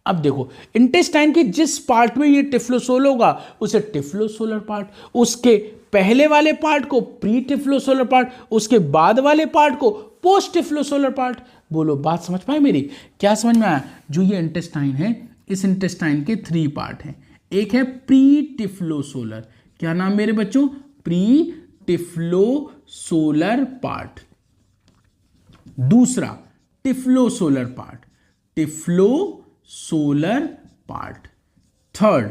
अब देखो इंटेस्टाइन के जिस पार्ट में ये टिफ्लोसोल होगा उसे टिफ्लोसोलर पार्ट, उसके पहले वाले पार्ट को प्री टिफ्लोसोलर पार्ट, उसके बाद वाले पार्ट को पोस्ट टिफ्लोसोलर पार्ट। बोलो बात समझ पाए मेरी? क्या समझ में आया? जो ये इंटेस्टाइन है, इस इंटेस्टाइन के 3 पार्ट हैं। एक है प्री टिफ्लोसोलर, क्या नाम मेरे बच्चों? Pre typhlosolar part. दूसरा typhlosolar part, typhlosolar part. Third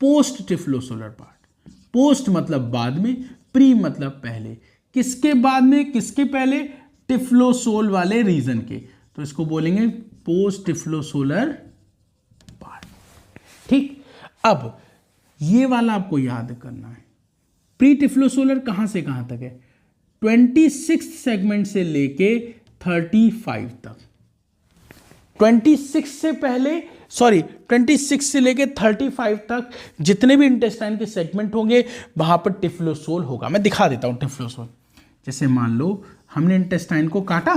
post typhlosolar part. Post मतलब बाद में, प्री मतलब पहले। किसके बाद में, किसके पहले? टिफ्लोसोल वाले रीजन के, तो इसको बोलेंगे पोस्ट टिफ्लोसोलर पार्ट। ठीक, अब ये वाला आपको याद करना है। प्री टिफ्लोसोलर कहाँ से कहाँ तक है? 26 सेगमेंट से लेके 35 तक। 26 से पहले 26 से लेके 35 तक जितने भी इंटेस्टाइन के सेगमेंट होंगे वहां पर टिफ्लोसोल होगा। मैं दिखा देता हूं टिफ्लोसोल। जैसे मान लो हमने इंटेस्टाइन को काटा,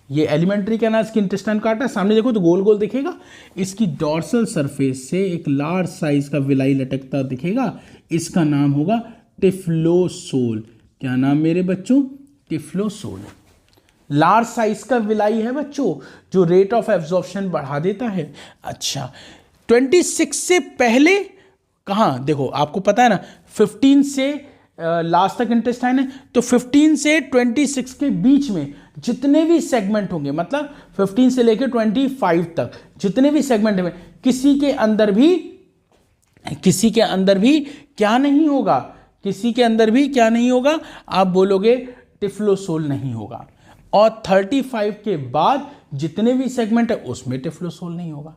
ये एलिमेंट्री कैनाल्स की इंटेस्टाइन काटा, सामने देखो तो गोल गोल दिखेगा। इसकी डॉर्सल सरफेस से एक लार्ज साइज का विलाई लटकता दिखेगा, इसका नाम होगा टिफ्लोसोल। क्या नाम मेरे बच्चों? टिफ्लोसोल। लार्ज साइज का विलाई है बच्चों, जो रेट ऑफ एब्जॉर्प्शन बढ़ा देता है। अच्छा, 26 से पहले कहाँ? देखो आपको पता है ना, 15 से लास्ट तक इंटेस्टाइन है, तो 15 से 26 के बीच में जितने भी सेगमेंट होंगे, मतलब 15 से लेकर 25 तक जितने भी सेगमेंट में किसी के अंदर भी क्या नहीं होगा? किसी के अंदर भी क्या नहीं होगा? आप बोलोगे टिफ्लोसोल नहीं होगा। और 35 के बाद जितने भी सेगमेंट है उसमें टिफ्लोसोल नहीं होगा।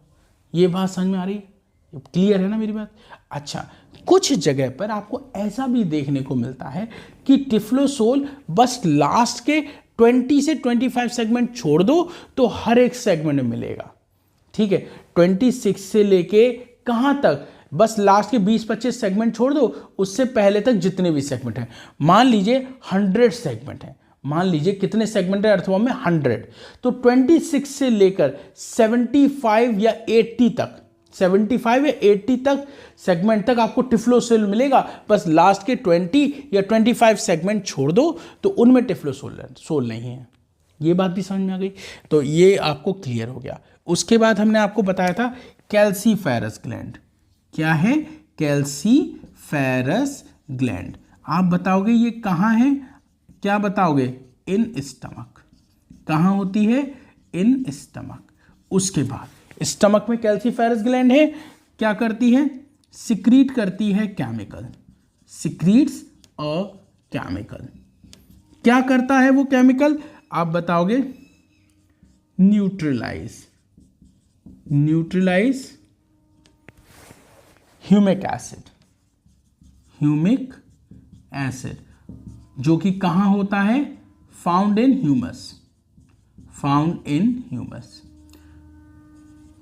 ये बात समझ में आ रही है? क्लियर है ना मेरी बात? अच्छा, कुछ जगह पर आपको ऐसा भी देखने को मिलता है कि टिफ्लोसोल बस लास्ट के 20 से 25 सेगमेंट छोड़ दो तो हर एक सेगमेंट में मिलेगा। ठीक है, 26 से लेके कहां तक? बस लास्ट के 20-25 सेगमेंट छोड़ दो, उससे पहले तक जितने भी सेगमेंट हैं। मान लीजिए 100 सेगमेंट हैं। मान लीजिए कितने सेगमेंट है अर्थवॉर्म में? 100। तो 26 से लेकर 75 या 80 तक, 75 या 80 तक सेगमेंट तक आपको टिफ्लोसोल मिलेगा। बस लास्ट के 20 या 25 सेगमेंट छोड़ दो तो उनमें टिफ्लोसोल नहीं है। ये बात भी समझ में आ गई? तो ये आपको क्लियर हो गया। उसके बाद हमने आपको बताया था कैल्सीफेरस ग्लैंड। क्या है? Calciferous gland. आप बताओगे ये कहाँ है? क्या बताओगे? In stomach. कहाँ होती है? In stomach. उसके बाद स्टमक में कैल्सीफेरस ग्लैंड है, क्या करती है? सिक्रीट करती है केमिकल, सिक्रीट्स अ केमिकल। क्या करता है वो केमिकल? आप बताओगे न्यूट्रलाइज ह्यूमिक एसिड, जो कि कहां होता है? Found in humus.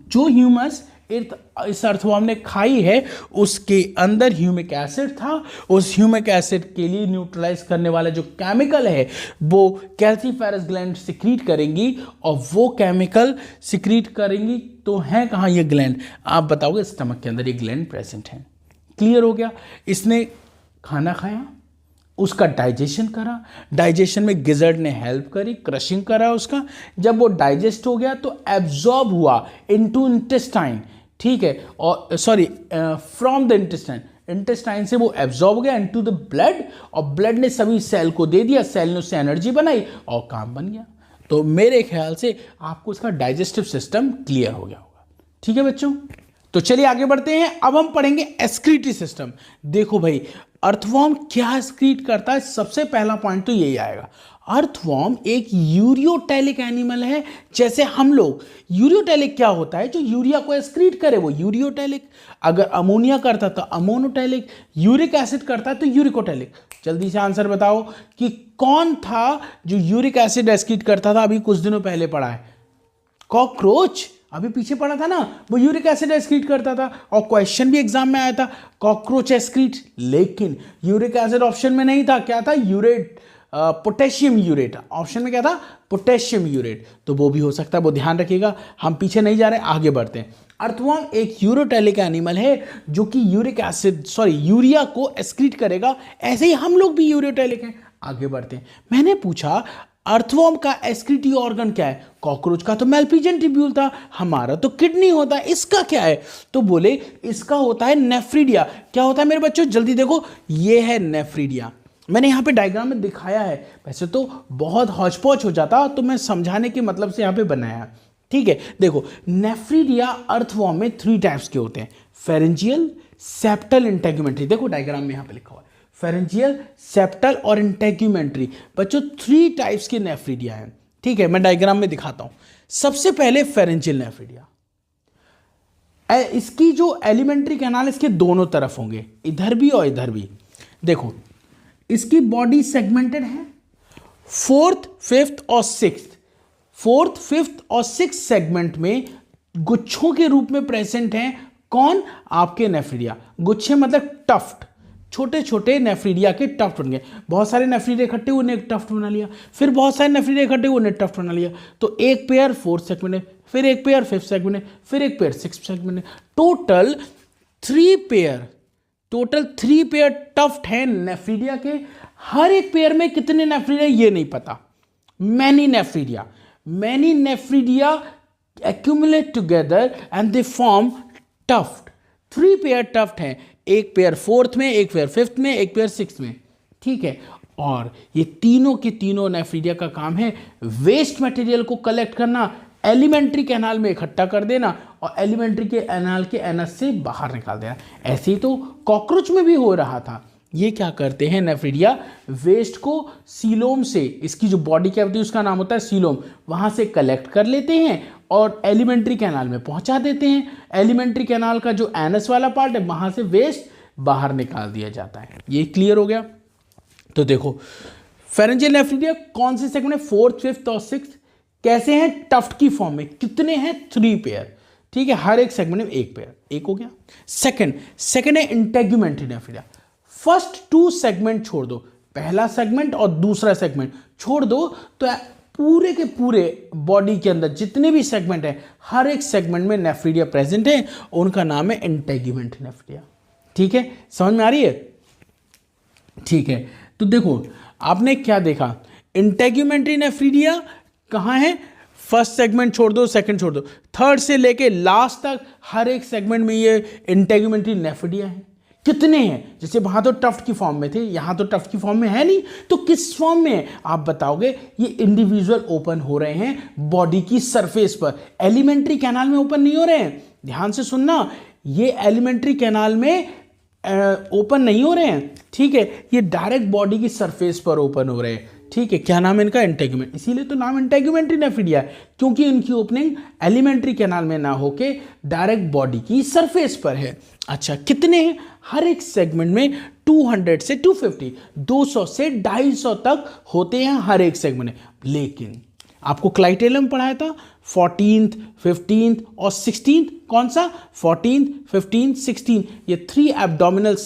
जो ह्यूमस इस अर्थवॉर्म ने खाई है उसके अंदर ह्यूमिक एसिड था। उस ह्यूमिक एसिड के लिए न्यूट्रलाइज करने वाला जो केमिकल है वो कैल्सीफेरस ग्लैंड सिक्रीट करेंगी, और वो केमिकल सिक्रीट करेंगी तो है कहाँ ये ग्लैंड? आप बताओगे स्टमक के अंदर ये ग्लैंड प्रेजेंट है। क्लियर हो गया? इसने खाना खाया, उसका डाइजेशन करा, डाइजेशन में गिजर्ड ने हेल्प करी, क्रशिंग करा उसका। जब वो डाइजेस्ट हो गया तो एब्जॉर्ब हुआ इनटू इंटेस्टाइन। ठीक है, और फ्रॉम द इंटेस्टाइन से वो एब्जॉर्ब हो गया इनटू द ब्लड, और ब्लड ने सभी सेल को दे दिया, सेल ने उससे एनर्जी बनाई और काम बन गया। तो मेरे ख्याल से आपको इसका डाइजेस्टिव सिस्टम क्लियर हो गया होगा। ठीक है बच्चों, तो चलिए आगे बढ़ते हैं। अब हम पढ़ेंगे एक्सक्रीटरी सिस्टम। देखो भाई, अर्थवॉर्म क्या एक्सक्रीट करता है? सबसे पहला पॉइंट तो यही आएगा, अर्थवॉर्म एक यूरियोटेलिक एनिमल है। जैसे हम लोग, यूरियोटेलिक क्या होता है? जो यूरिया को एक्सक्रीट करे वो यूरियोटेलिक, अगर अमोनिया करता तो अमोनोटेलिक, यूरिक एसिड करता तो यूरिकोटेलिक। जल्दी से आंसर बताओ कि कौन था जो यूरिक एसिड एक्सक्रीट करता था? अभी कुछ दिनों पहले पढ़ा है, कॉकरोच। अभी पीछे पढ़ा था ना, वो यूरिक एसिड एक्सक्रीट करता था, और क्वेश्चन भी एग्जाम में आया था, कॉकरोच एक्सक्रीट। लेकिन यूरिक एसिड ऑप्शन में नहीं था, क्या था? Potassium urate. ऑप्शन में क्या था? Potassium urate. तो वो भी हो सकता है, वो ध्यान रखिएगा। हम पीछे नहीं जा रहे, आगे बढ़ते हैं। अर्थवॉर्म एक यूरोटेलिक एनिमल है जो कि यूरिया को एक्सक्रीट करेगा। ऐसे ही हम लोग भी यूरोटेलिक हैं। आगे बढ़ते हैं। मैंने पूछा अर्थवॉर्म का एक्सक्रीटरी ऑर्गन क्या है? कॉकरोच का तो मैल्पिजन ट्यूब्यूल था, हमारा तो किडनी होता है, इसका क्या है? तो बोले इसका होता है नेफ्रीडिया। क्या होता है मेरे बच्चों? जल्दी देखो, ये है नेफ्रीडिया। मैंने यहाँ पे डायग्राम में दिखाया है, वैसे तो बहुत हौच-पौच हो जाता, तो मैं समझाने के मतलब से यहाँ पे बनाया। ठीक है, देखो नेफ्रीडिया अर्थवॉर्म में 3 टाइप्स के होते हैं, फेरेंजियल, सेप्टल, इंटेगुमेंट्री। देखो डायग्राम में यहाँ पे लिखा हुआ है, फेरेंजियल, सेप्टल और इंटेगुमेंट्री। बच्चों 3 टाइप्स के नेफ्रीडिया हैं। ठीक है, मैं डायग्राम में दिखाता हूं। सबसे पहले फेरेंजियल नेफ्रीडिया, इसकी जो एलिमेंट्री कैनाल इसके दोनों तरफ होंगे, इधर भी और इधर भी। देखो इसकी बॉडी सेगमेंटेड है फोर्थ, फिफ्थ और सिक्स्थ। फोर्थ, फिफ्थ और सिक्स सेगमेंट में गुच्छों के रूप में प्रेजेंट हैं कौन? आपके नेफ्रीडिया। गुच्छे मतलब टफ्ट, छोटे छोटे नेफ्रीडिया के टफ्ट बन गए। बहुत सारे नेफ्रीडिया इकट्ठे हुए, एक टफ्ट बना लिया, फिर बहुत सारे नेफ्रीडिया इकट्ठे हुए, ने टफ्ट बना लिया। तो एक पेयर फोर्थ सेगमेंट है, फिर एक पेयर फिफ्थ सेगमेंट है, फिर एक पेयर सिक्स्थ सेगमेंट है। टोटल थ्री पेयर टफ्ट है नेफ्रीडिया के। हर एक पेयर में कितने नेफ्रीडिया ये नहीं पता। Many nephridia accumulate together and they form tuft। Three pair tuft हैं, एक पेयर फोर्थ में, एक पेयर फिफ्थ में, एक पेयर सिक्स्थ में, ठीक है। और ये तीनों के तीनों नेफ्रीडिया का काम है वेस्ट मटेरियल को कलेक्ट करना, एलिमेंट्री कैनाल में इकट्ठा कर देना और एलिमेंट्री के एनाल के एनस से बाहर निकाल देना। ऐसे ही तो कॉकरोच में भी हो रहा था। ये क्या करते हैं नेफ्रीडिया, वेस्ट को सीलोम से, इसकी जो बॉडी कैविटी उसका नाम होता है सीलोम, वहां से कलेक्ट कर लेते हैं और एलिमेंट्री कैनाल में पहुंचा देते हैं। एलिमेंट्री कैनाल का जो एनस वाला पार्ट है वहां से वेस्ट बाहर निकाल दिया जाता है। ये क्लियर हो गया। तो देखो फेरेंजियल नेफ्रीडिया कौन से सेगमेंट में? फोर्थ, फिफ्थ और सिक्स्थ। कैसे हैं? टफ्ट की फॉर्म में। कितने हैं? थ्री पेयर, ठीक है। हर एक सेगमेंट में एक पेयर, एक हो गया। सेकंड है integumentary nephridia. First two segment छोड़ दो, पहला सेगमेंट और दूसरा सेगमेंट छोड़ दो, तो पूरे के पूरे बॉडी के अंदर जितने भी सेगमेंट है हर एक सेगमेंट में नेफ्रीडिया प्रेजेंट है, उनका नाम है इंटेग्यूमेंट्री नेफ्रीडिया। ठीक है, समझ में आ रही है? ठीक है, तो देखो आपने क्या देखा, इंटेग्यूमेंट्री नेफ्रीडिया कहाँ है? फर्स्ट सेगमेंट छोड़ दो, सेकंड छोड़ दो, थर्ड से लेके लास्ट तक हर एक सेगमेंट में ये इंटेग्यूमेंट्री नेफ्रीडिया है। कितने हैं? जैसे वहां तो टफ्ट की फॉर्म में थे, यहां तो टफ्ट की फॉर्म में है नहीं, तो किस फॉर्म में है आप बताओगे? ये इंडिविजुअल ओपन हो रहे हैं बॉडी की सरफेस पर, एलिमेंट्री कैनाल में ओपन नहीं हो रहे हैं। ध्यान से सुनना, ये एलिमेंट्री कैनाल में ओपन नहीं हो रहे हैं, ठीक है, ये डायरेक्ट बॉडी की सरफेस पर ओपन हो रहे हैं। ठीक है, क्या नाम है इनका? इंटेग्यूमेंट। इसीलिए तो नाम इंटेग्यूमेंट्री नेफ्रीडिया है, क्योंकि इनकी ओपनिंग एलिमेंट्री कैनाल में ना होके डायरेक्ट बॉडी की सरफेस पर है। अच्छा, कितने हैं? हर एक सेगमेंट में 200 से 250, 200 से 250 तक होते हैं हर एक सेगमेंट में। लेकिन आपको क्लाइटेलम पढ़ाया था 14th, 15th और 16th। कौन सा? 14th, 15th, 16th। ये थ्री एब्डोमिनल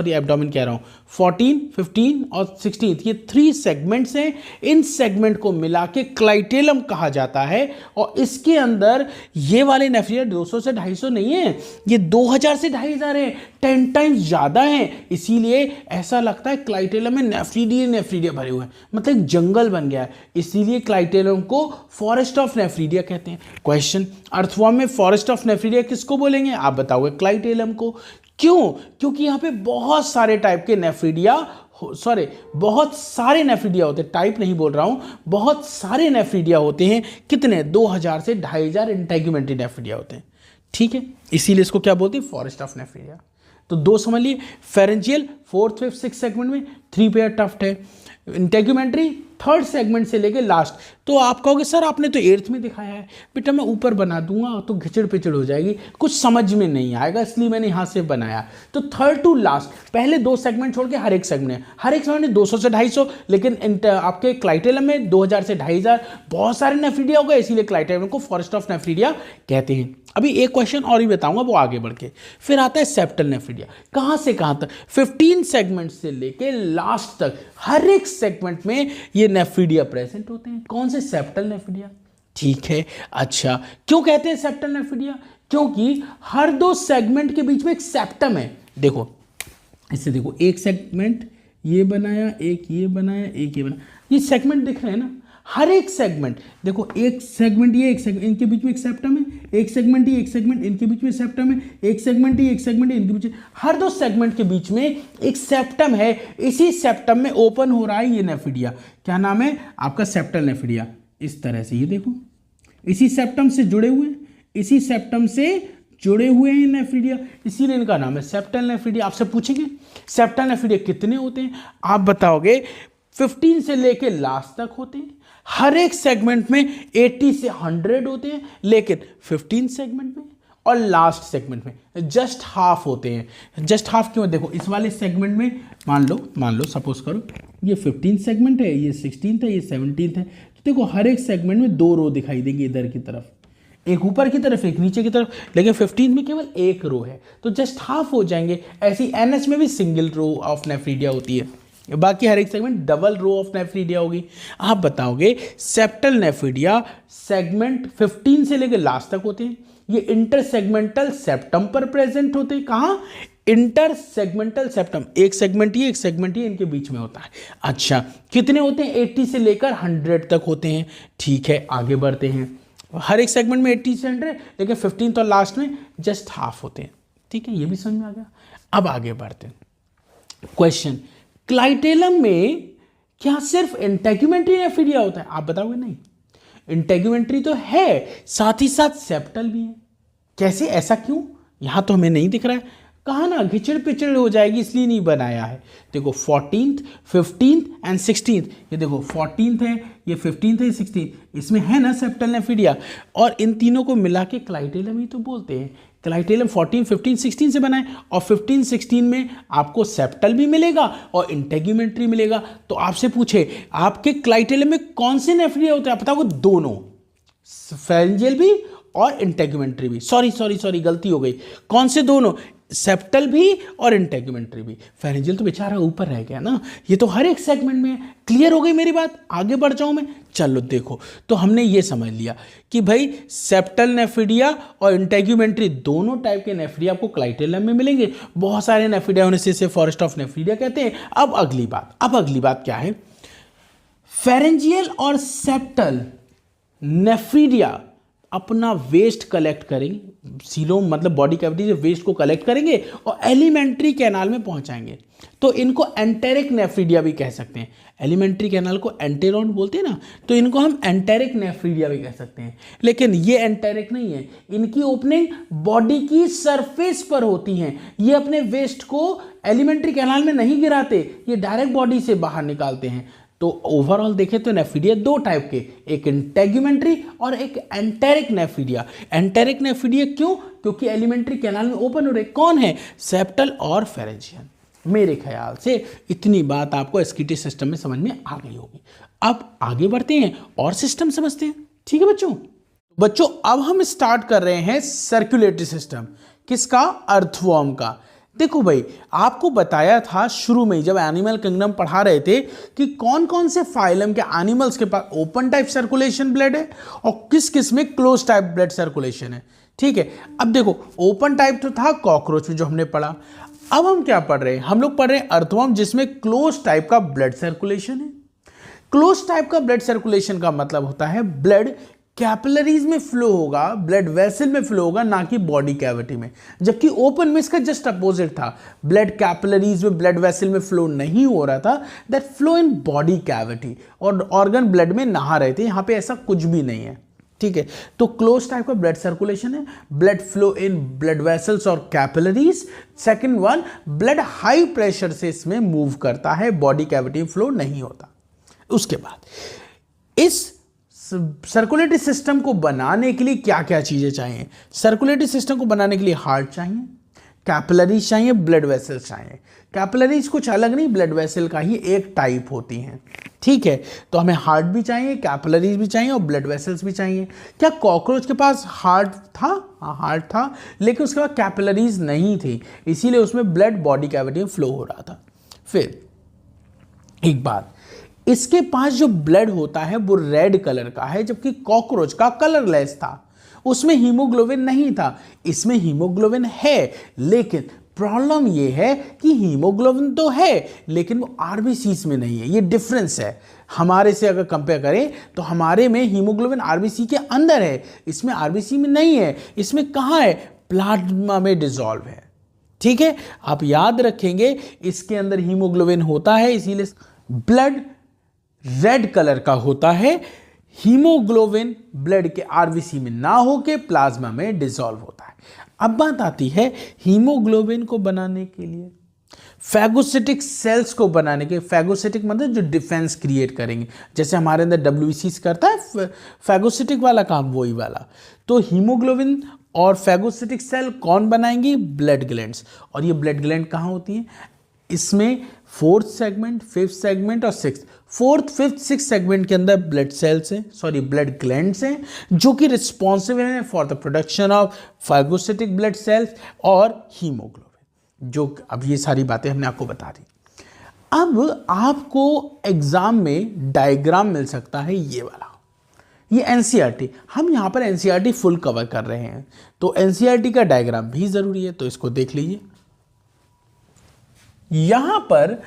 एब्डोमिन कह रहा हूं, 14, 15 और 16th, ये थ्री सेगमेंट्स हैं। इन सेगमेंट को मिला के क्लाइटेलम कहा जाता है। और इसके अंदर ये वाले नेफ्रीडिया 200 से 250 नहीं है, ये 2000 से 2500 है, 10 टाइम्स ज्यादा है। इसीलिए ऐसा लगता है क्लाइटेलम में नेफ्रीडिया भरे हुए हैं, मतलब एक जंगल बन गया है। इसीलिए क्लाइटेलम को फॉरेस्ट ऑफ नेफ्रीडिया कहते हैं। क्वेश्चन, अर्थवॉर्म में फॉरेस्ट ऑफ नेफ्रीडिया किसको बोलेंगे? आप बताओगे क्लाइटेलम को। क्यों? क्योंकि यहां पे बहुत सारे टाइप के नेफ्रीडिया, बहुत सारे नेफ्रीडिया होते हैं, टाइप नहीं बोल रहा हूं, बहुत सारे नेफ्रीडिया होते हैं। कितने? 2000 से 2500 इंटेग्यूमेंट्री नेफ्रीडिया होते हैं। ठीक है, इसीलिए इसको क्या बोलते हैं? Forest of nephridia. तो दो समझ लिए, pharyngeal fourth, fifth, six segment में थ्री पेयर टफ्ट है, इंटेग्यूमेंट्री थर्ड सेगमेंट से लेके लास्ट। तो आप कहोगे सर आपने तो एर्थ में दिखाया है। बेटा मैं ऊपर बना दूंगा तो घिचड़ पिचड़ हो जाएगी, कुछ समझ में नहीं आएगा, इसलिए मैंने यहाँ से बनाया। तो थर्ड टू लास्ट, पहले दो सेगमेंट छोड़ के हर एक सेगमेंट है, हर एक सेगमेंट 200 से 250, लेकिन आपके क्लाइटेलम में 2000 से 2500 बहुत सारे नेफ्रीडिया हो गए, इसीलिए क्लाइटेलम को फॉरेस्ट ऑफ नेफ्रीडिया कहते हैं। अभी एक क्वेश्चन और ही बताऊंगा, वो आगे बढ़ के। फिर आता है सेप्टल नेफ्रीडिया। कहाँ से कहाँ तक? 15 सेगमेंट से लेके लास्ट तक हर एक सेगमेंट में ये नेफ्रीडिया प्रेजेंट होते हैं। कौन से? Septal nephridia. ठीक है, अच्छा क्यों कहते हैं सेप्टल नेफ्रीडिया? क्योंकि हर दो सेगमेंट के बीच में एक सेप्टम है। देखो इससे देखो, एक सेगमेंट ये बनाया, एक ये बनाया, एक ये बनाया, ये सेगमेंट दिख रहे हैं ना। हर एक सेगमेंट देखो, एक सेगमेंट ये, एक सेगमेंट, इनके बीच में एक सेप्टम है, एक सेगमेंट ये, एक सेगमेंट, इनके बीच में सेप्टम है, एक सेगमेंट ये, एक सेगमेंट, इनके बीच में, हर दो सेगमेंट के बीच में एक सेप्टम है। इसी सेप्टम में ओपन हो रहा है ये नेफ्रीडिया। क्या नाम है आपका? Septal nephridia. इस तरह से ये देखो, इसी सेप्टम से जुड़े हुए, इसी सेप्टम से जुड़े हुए हैं नेफ्रीडिया, इसीलिए इनका नाम है सेप्टल नेफ्रीडिया। आपसे पूछेंगे सेप्टल नेफ्रीडिया कितने होते हैं? आप बताओगे 15 से लेके लास्ट तक होते हैं। हर एक सेगमेंट में 80 से 100 होते हैं, लेकिन 15 सेगमेंट में, और लास्ट सेगमेंट में जस्ट हाफ होते हैं। जस्ट हाफ क्यों? देखो इस वाले सेगमेंट में मान लो सपोज करो ये 15 सेगमेंट है, ये 16 है, ये 17 है। तो देखो हर एक सेगमेंट में 2 रो दिखाई देंगे, इधर की तरफ एक ऊपर की तरफ एक नीचे की तरफ, लेकिन 15 में केवल एक रो है तो जस्ट हाफ हो जाएंगे। ऐसी NH में भी सिंगल रो ऑफ नेफ्रीडिया होती है, बाकी हर एक segment double row of nephridia होगी। आप बताओगे सेप्टल नेफ्रीडिया सेगमेंट 15 से लेकर लास्ट तक होते हैं। ये इंटर सेगमेंटल सेप्टम पर प्रेजेंट होते हैं। कहाँ? इंटर सेगमेंटल सेप्टम, एक सेगमेंट ये एक सेगमेंट ये इनके बीच में होता है। अच्छा कितने होते हैं? 80 से लेकर 100 तक होते हैं। ठीक है आगे बढ़ते हैं। हर एक सेगमेंट में 80 से 100, लेकिन 15 और लास्ट में जस्ट हाफ होते हैं। ठीक है ये भी समझ में आ गया। अब आगे बढ़ते हैं। क्वेश्चन, क्लाइटेलम में क्या सिर्फ इंटेगुमेंट्री नेफ्रीडिया होता है? आप बताओगे नहीं, इंटेगुमेंट्री तो है, साथ ही साथ सेप्टल भी है। कैसे, ऐसा क्यों? यहां तो हमें नहीं दिख रहा है। कहा ना घिचड़ पिचड़ हो जाएगी इसलिए नहीं बनाया है। देखो 14th, 15th एंड 16th, ये देखो 14th है, ये 15th है, 16th, इसमें है ना सेप्टल नेफ्रीडिया, और इन तीनों को मिला के क्लाइटेलम ही तो बोलते हैं। क्लाइटेलम 14, 15, 16 से बना है, और 15, 16 में आपको सेप्टल भी मिलेगा और इंटेगुमेंट्री मिलेगा। तो आपसे पूछे आपके क्लाइटेलम में कौन से नेफ्रीडिया होते हैं? आप बताओगे दोनों, फेरेंजियल भी और इंटेगुमेंट्री भी। सॉरी गलती हो गई। कौन से दोनों? सेप्टल भी और इंटेगुमेंट्री भी। फेरेंजियल तो बेचारा ऊपर रह गया ना, ये तो हर एक सेगमेंट में है। क्लियर हो गई मेरी बात? आगे बढ़ जाऊं मैं? चलो देखो, तो हमने ये समझ लिया कि भाई सेप्टल नेफ्रीडिया और इंटेगुमेंट्री दोनों टाइप के नेफ्रीडिया आपको क्लाइटेलम में मिलेंगे। बहुत सारे नेफ्रीडिया होने से इसे फॉरेस्ट ऑफ नेफ्रीडिया कहते हैं। अब अगली बात क्या है? फेरेंजियल और सेप्टल नेफ्रीडिया अपना वेस्ट कलेक्ट करेंगे, सीलोम मतलब बॉडी कैविटी से वेस्ट को कलेक्ट करेंगे और एलिमेंट्री कैनाल में पहुंचाएंगे। तो इनको एंटेरिक नेफ्रीडिया भी कह सकते हैं। एलिमेंट्री कैनाल को एंटेरोन बोलते हैं ना, तो इनको हम एंटेरिक नेफ्रीडिया भी कह सकते हैं। लेकिन ये एंटेरिक नहीं है, इनकी ओपनिंग बॉडी की सरफेस पर होती है। ये अपने वेस्ट को एलिमेंट्री कैनाल में नहीं गिराते, ये डायरेक्ट बॉडी से बाहर निकालते हैं। तो ओवरऑल देखें तो नेफ्रीडिया 2 टाइप के, एक इंटेगुमेंट्री और एक एंटेरिक नेफ्रीडिया। एंटेरिक नेफ्रीडिया क्यों? क्योंकि एलिमेंट्री कैनाल में ओपन हो रहे। कौन है? सेप्टल और फेरेंजियल। मेरे ख्याल से इतनी बात आपको एस्कीटी सिस्टम में समझ में आ गई होगी। अब आगे बढ़ते हैं और सिस्टम समझते हैं। ठीक है बच्चों, अब हम स्टार्ट कर रहे हैं सर्कुलेटरी सिस्टम। किसका? अर्थवर्म का। देखो भाई, आपको बताया था शुरू में जब एनिमल किंगडम पढ़ा रहे थे कि कौन कौन से फाइलम के एनिमल्स के पास ओपन टाइप सर्कुलेशन ब्लड है और किस किस में क्लोज टाइप ब्लड सर्कुलेशन है। ठीक है, अब देखो ओपन टाइप तो था कॉकरोच में जो हमने पढ़ा। अब हम क्या पढ़ रहे हैं? हम लोग पढ़ रहे हैं अर्थवर्म जिसमें क्लोज टाइप का ब्लड सर्कुलेशन है। क्लोज टाइप का ब्लड सर्कुलेशन का मतलब होता है ब्लड कैपिलरीज में फ्लो होगा, ब्लड वेसल में फ्लो होगा, ना कि बॉडी कैविटी में। जबकि ओपन में इसका जस्ट अपोजिट था, ब्लड कैपिलरीज में ब्लड वेसल में फ्लो नहीं हो रहा था, that flow in body cavity, और ऑर्गन ब्लड में नहा रहे थे। यहां पे ऐसा कुछ भी नहीं है। ठीक है, तो क्लोज टाइप का ब्लड सर्कुलेशन है, blood flow in blood vessels और capillaries. Second one, blood high pressure से इसमें मूव करता है, बॉडी कैविटी में फ्लो नहीं होता। उसके बाद इस सर्कुलेटरी सिस्टम को बनाने के लिए क्या क्या चीजें चाहिए? सर्कुलेटरी सिस्टम को बनाने के लिए हार्ट चाहिए, कैपिलरीज चाहिए, ब्लड वेसल्स चाहिए। कैपिलरीज कुछ अलग नहीं, ब्लड वेसल का ही एक टाइप होती हैं। ठीक है, तो हमें हार्ट भी चाहिए, कैपिलरीज भी चाहिए और ब्लड वेसल्स भी चाहिए। क्या कॉकरोच के पास हार्ट था? हाँ हार्ट था, लेकिन उसके बाद कैपिलरीज नहीं थी, इसीलिए उसमें ब्लड बॉडी कैविटी में फ्लो हो रहा था। फिर एक बात, इसके पास जो ब्लड होता है वो रेड कलर का है, जबकि कॉकरोच का कलरलेस था। उसमें हीमोग्लोबिन नहीं था, इसमें हीमोग्लोबिन है। लेकिन प्रॉब्लम ये है कि हीमोग्लोबिन तो है लेकिन वो आरबीसी में नहीं है। ये डिफरेंस है। हमारे से अगर कंपेयर करें तो हमारे में हीमोग्लोबिन आरबीसी के अंदर है, इसमें आरबीसी में नहीं है। इसमें कहाँ है? प्लाज्मा में डिसॉल्व है। ठीक है, आप याद रखेंगे इसके अंदर हीमोग्लोबिन होता है, इसीलिए ब्लड रेड कलर का होता है। हीमोग्लोबिन ब्लड के आरबीसी में ना होके प्लाज्मा में डिसॉल्व होता है। अब बात आती है हीमोग्लोबिन को बनाने के लिए, फैगोसिटिक सेल्स को बनाने के। फैगोसिटिक मतलब जो डिफेंस क्रिएट करेंगे, जैसे हमारे अंदर WBC करता है फैगोसिटिक वाला काम, वही वाला। तो हीमोग्लोबिन और फैगोसिटिक सेल कौन बनाएंगी? Blood glands. और ये ब्लड ग्लैंड कहाँ होती हैं? इसमें फोर्थ सेगमेंट, फिफ्थ सेगमेंट और six, fourth fifth six segment के अंदर ब्लड सेल्स हैं, सॉरी ब्लड ग्लैंड्स हैं, जो कि रिस्पॉन्सिबल हैं for the production of phagocytic blood cells और हीमोग्लोबिन। जो अब ये सारी बातें हमने आपको बता दी। अब आपको एग्जाम में डायग्राम मिल सकता है ये वाला, ये एनसीईआरटी। हम यहाँ पर एनसीईआरटी फुल कवर कर रहे हैं, तो एनसीईआरटी का डायग्राम भी जरूरी है, तो इसको देख लीजिए। यहां पर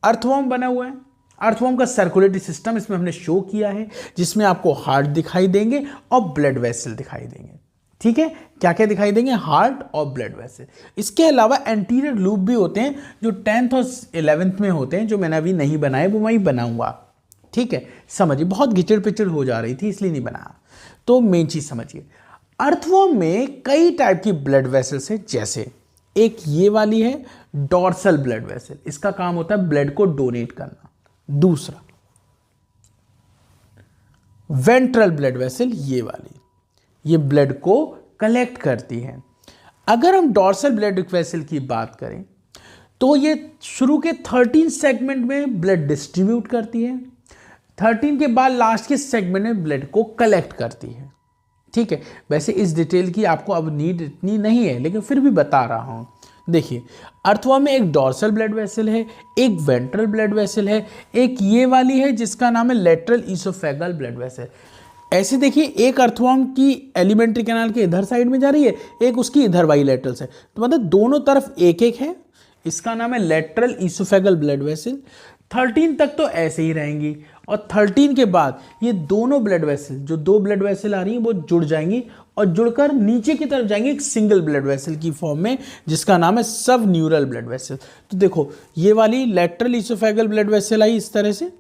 अर्थवर्म बना हुआ है। अर्थवर्म का सर्कुलेटरी सिस्टम इसमें हमने शो किया है, जिसमें आपको हार्ट दिखाई देंगे और ब्लड वेसल दिखाई देंगे। ठीक है, क्या क्या दिखाई देंगे? हार्ट और ब्लड वेसल। इसके अलावा एंटीरियर लूप भी होते हैं, जो 10th और 11th में होते हैं, जो मैंने अभी नहीं बनाए, वो वहीं बनाऊंगा। ठीक है, समझिए, बहुत घिचड़ पिचड़ हो जा रही थी इसलिए नहीं बनाया, तो मेन चीज समझिए। अर्थवर्म में कई टाइप की ब्लड वेसल्स हैं, जैसे एक ये वाली है डॉर्सल ब्लड वेसल, इसका काम होता है ब्लड को डोनेट करना। दूसरा वेंट्रल ब्लड वेसल, ये वाली, ये ब्लड को कलेक्ट करती है। अगर हम डॉर्सल ब्लड वेसल की बात करें तो ये शुरू के 13 सेगमेंट में ब्लड डिस्ट्रीब्यूट करती है, 13 के बाद लास्ट के सेगमेंट में ब्लड को कलेक्ट करती है। ठीक है, वैसे इस डिटेल की आपको अब नीड इतनी नहीं है, लेकिन फिर भी बता रहा हूं। देखिए, अर्थवर्म में एक डॉर्सल ब्लड वेसल है, एक वेंट्रल ब्लड वेसल है, एक ये वाली है जिसका नाम है लेटरल इसोफेगल ब्लड वेसल। ऐसे देखिए, एक अर्थवर्म की एलिमेंट्री कैनाल के इधर साइड में जा रही है, एक उसकी इधर बाइलेटरल से, तो मतलब दोनों तरफ एक एक है, इसका नाम है लेटरल इसोफेगल ब्लड वेसल। 13 तक तो ऐसे ही रहेंगी, और 13 के बाद ये दोनों ब्लड वेसल, जो दो ब्लड वेसल आ रही हैं, वो जुड़ जाएंगी और जुड़कर नीचे की तरफ जाएंगे एक सिंगल ब्लड वेसल की फॉर्म में, जिसका नाम है सब न्यूरल ब्लड वेसल। तो देखो, ये वाली लेटरल इसोफेगल ब्लड वेसल आई इस तरह से,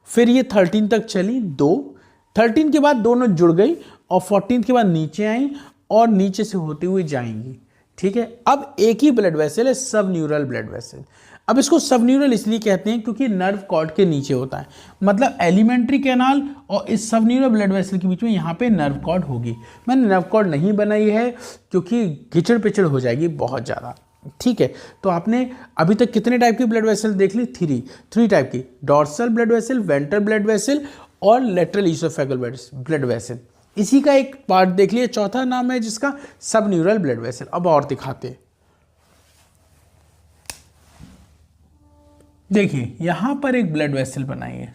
फिर ये 13 तक चली, 2, 13 के बाद दोनों जुड़ गई, और 14 के बाद नीचे आई और नीचे से होते हुए जाएंगी। ठीक है, अब एक ही ब्लड वेसल है, सब न्यूरल ब्लड वेसल। अब इसको सब न्यूरल इसलिए कहते हैं क्योंकि नर्व कॉर्ड के नीचे होता है, मतलब एलिमेंट्री कैनाल और इस सब न्यूरल ब्लड वेसल के बीच में यहाँ पे नर्व कॉर्ड होगी। मैंने नर्व कॉर्ड नहीं बनाई है क्योंकि घिचड़ पिचड़ हो जाएगी बहुत ज़्यादा। ठीक है, तो आपने अभी तक कितने टाइप की ब्लड वेसल देख ली? 3 टाइप की, dorsal blood vessel, ventral blood vessel और लेटरल इसोफेगल ब्लड वेसल। इसी का एक पार्ट देख लिया, चौथा नाम है जिसका सब न्यूरल ब्लड वेसल। अब और दिखाते हैं। देखिए, यहां पर एक ब्लड वेसल बनाई है,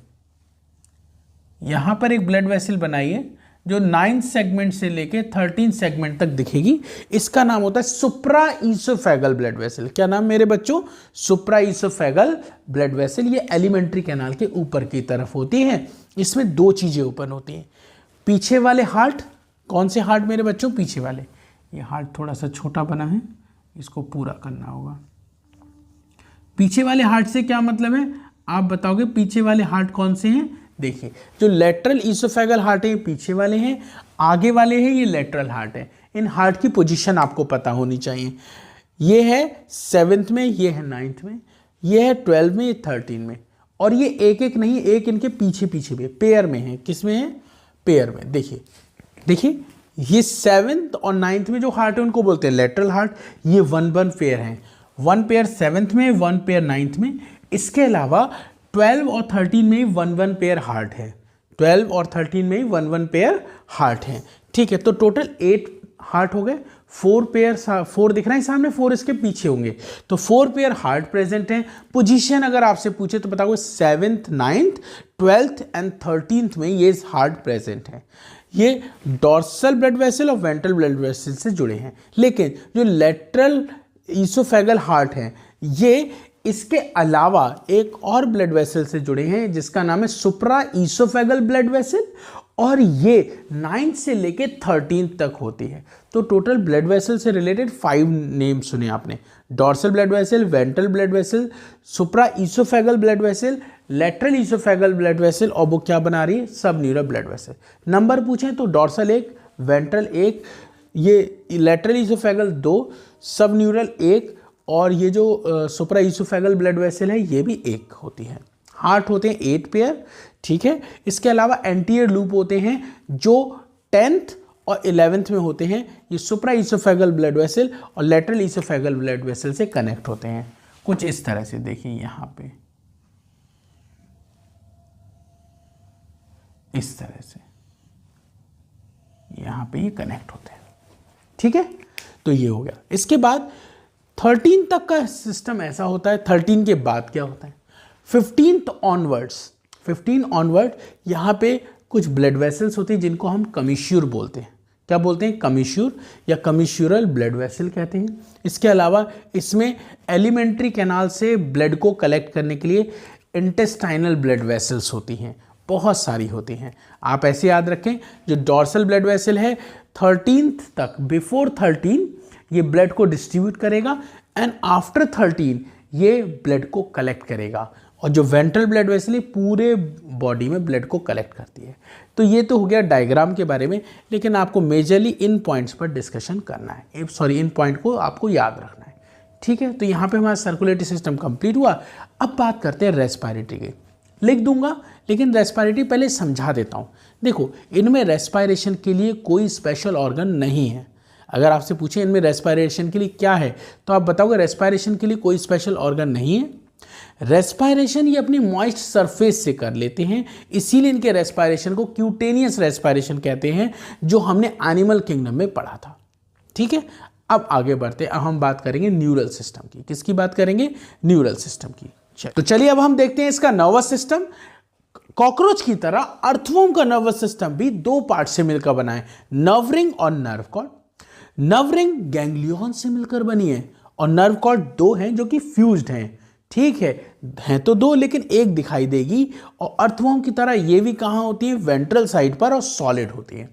यहां पर एक ब्लड वेसल बनाई है जो 9 सेगमेंट से लेके 13 सेगमेंट तक दिखेगी। इसका नाम होता है सुप्रा इसोफेगल ब्लड वेसल। क्या नाम मेरे बच्चों? सुप्रा इसोफेगल ब्लड वेसल। ये एलिमेंट्री कैनाल के ऊपर की तरफ होती है। इसमें 2 चीजें ओपन होती हैं, पीछे वाले हार्ट। कौन से हार्ट मेरे बच्चों? पीछे वाले। ये हार्ट थोड़ा सा छोटा बना है, इसको पूरा करना होगा। पीछे वाले हार्ट से क्या मतलब है? आप बताओगे पीछे वाले हार्ट कौन से हैं? देखिए, जो लेटरल इसोफेगल हार्ट है ये पीछे वाले हैं, आगे वाले हैं ये लेटरल हार्ट है। इन हार्ट की पोजीशन आपको पता होनी चाहिए। ये है 7th में, ये है 9th में, ये है 12 में, ये 13 में, और ये एक एक नहीं, एक इनके पीछे पीछे भी पेयर में है। किस में है? पेयर में। देखिए देखिए, ये 7th और 9th में जो हार्ट है उनको बोलते हैं लेटरल हार्ट। ये 1 पेयर हैं, 1 पेयर 7th में, 1 पेयर 9th में। इसके अलावा 12 और 13 में 1 पेयर हार्ट है, 12 और 13 में 1 पेयर हार्ट है। ठीक है, तो टोटल 8 हार्ट हो गए। 4 पेयर, 4 दिख रहा है सामने, 4 इसके पीछे होंगे, तो 4 पेयर हार्ट प्रेजेंट हैं। पोजीशन अगर आपसे पूछे तो बताओगे 7th, 9th, 12th and 13th में ये हार्ट प्रेजेंट है। ये डॉर्सल ब्लड वेसल और वेंट्रल ब्लड वेसल से जुड़े हैं। लेकिन जो लेटरल इसोफेगल हार्ट है, ये इसके अलावा एक और ब्लड वेसल से जुड़े हैं जिसका नाम है सुप्रा इसोफेगल ब्लड वेसल, और ये 9 से लेके 13 तक होती है। तो टोटल ब्लड वेसल से रिलेटेड 5 नेम सुने आपने, dorsal blood vessel, ventral blood vessel, supra oesophageal blood vessel, lateral oesophageal blood vessel, और वो क्या बना रही है? सब न्यूरल ब्लड वेसल। नंबर पूछें तो डॉर्सल 1, वेंट्रल 1, ये लेटरल इसोफेगल 2, सब न्यूरल 1, और ये जो सुप्रा इसोफेगल ब्लड वेसल है ये भी 1 होती है। हार्ट होते हैं 8 पेयर। ठीक है, इसके अलावा एंटीरियर लूप होते हैं जो 10th और 11th में होते हैं ये सुप्रा ईसोफेगल ब्लड वेसल और लेटरल ईसोफेगल ब्लड वेसल से कनेक्ट होते हैं। कुछ इस तरह से देखिए यहाँ पे इस तरह से यहाँ पे ये कनेक्ट होते हैं। ठीक है, तो ये हो गया। इसके बाद 13 तक का सिस्टम ऐसा होता है। 13 के बाद क्या होता है? 15th ऑनवर्ड्स, 15 ऑनवर्ड यहाँ पे कुछ ब्लड वेसल्स होते हैं जिनको हम कमिश्यूर बोलते हैं। क्या बोलते हैं? कमिश्यूर या कमिश्यूरल ब्लड वेसल कहते हैं। इसके अलावा इसमें एलिमेंट्री कैनाल से ब्लड को कलेक्ट करने के लिए इंटेस्टाइनल ब्लड वेसल्स होती हैं, बहुत सारी होती हैं। आप ऐसे याद रखें, जो डॉर्सल ब्लड वेसल है 13th तक, बिफोर 13 ये ब्लड को डिस्ट्रीब्यूट करेगा एंड आफ्टर 13 ये ब्लड को कलेक्ट करेगा। और जो वेंट्रल ब्लड वेसल है पूरे बॉडी में ब्लड को कलेक्ट करती है। तो ये तो हो गया डायग्राम के बारे में, लेकिन आपको मेजरली इन पॉइंट्स पर डिस्कशन करना है, सॉरी इन पॉइंट को आपको याद रखना है। ठीक है, तो यहाँ पे हमारा सर्कुलेटरी सिस्टम कंप्लीट हुआ। अब बात करते हैं रेस्पिरेटरी की। लिख दूंगा लेकिन रेस्पिरेटरी पहले समझा देता हूँ। देखो, इनमें रेस्पिरेशन के लिए कोई स्पेशल ऑर्गन नहीं है। अगर आपसे पूछे इनमें रेस्पिरेशन के लिए क्या है तो आप बताओगे रेस्पिरेशन के लिए कोई स्पेशल ऑर्गन नहीं है। रेस्पिरेशन ये अपनी मॉइस्ट सरफेस से कर लेते हैं, इसीलिए इनके रेस्पिरेशन को क्यूटेनियस रेस्पिरेशन कहते हैं, जो हमने एनिमल किंगडम में पढ़ा था। ठीक है, अब आगे बढ़ते हैं। अब हम बात करेंगे न्यूरल सिस्टम की। किसकी बात करेंगे? न्यूरल सिस्टम की। तो चलिए अब हम देखते हैं इसका नर्वस सिस्टम। कॉकरोच की तरह अर्थवर्म का नर्वस सिस्टम भी दो पार्ट से मिलकर बना है, नर्व रिंग और nerve cord. Nerve ring ganglion से मिलकर बनी है और नर्व कॉर्ड दो हैं जो कि फ्यूज्ड हैं। ठीक है तो दो, लेकिन एक दिखाई देगी। और अर्थवर्म की तरह ये भी कहाँ होती है? वेंट्रल साइड पर और सॉलिड होती है।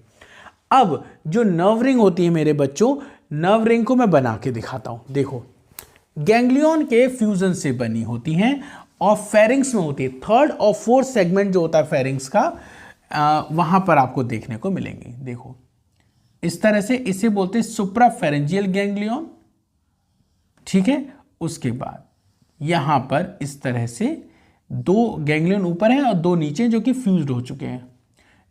अब जो नर्व रिंग होती है मेरे बच्चों, नर्व रिंग को मैं बना के दिखाता हूं। देखो, गैंग्लियन के फ्यूजन से बनी होती हैं और फेरिंग्स में होती है। थर्ड और फोर्थ सेगमेंट जो होता है फेरिंग्स का, वहां पर आपको देखने को मिलेंगे। देखो इस तरह से, इसे बोलते हैं सुप्राफेरेंजियल गैंग्लियन। ठीक है, उसके बाद यहां पर इस तरह से दो गैंग्लियन ऊपर हैं और दो नीचे जो कि फ्यूज्ड हो चुके हैं।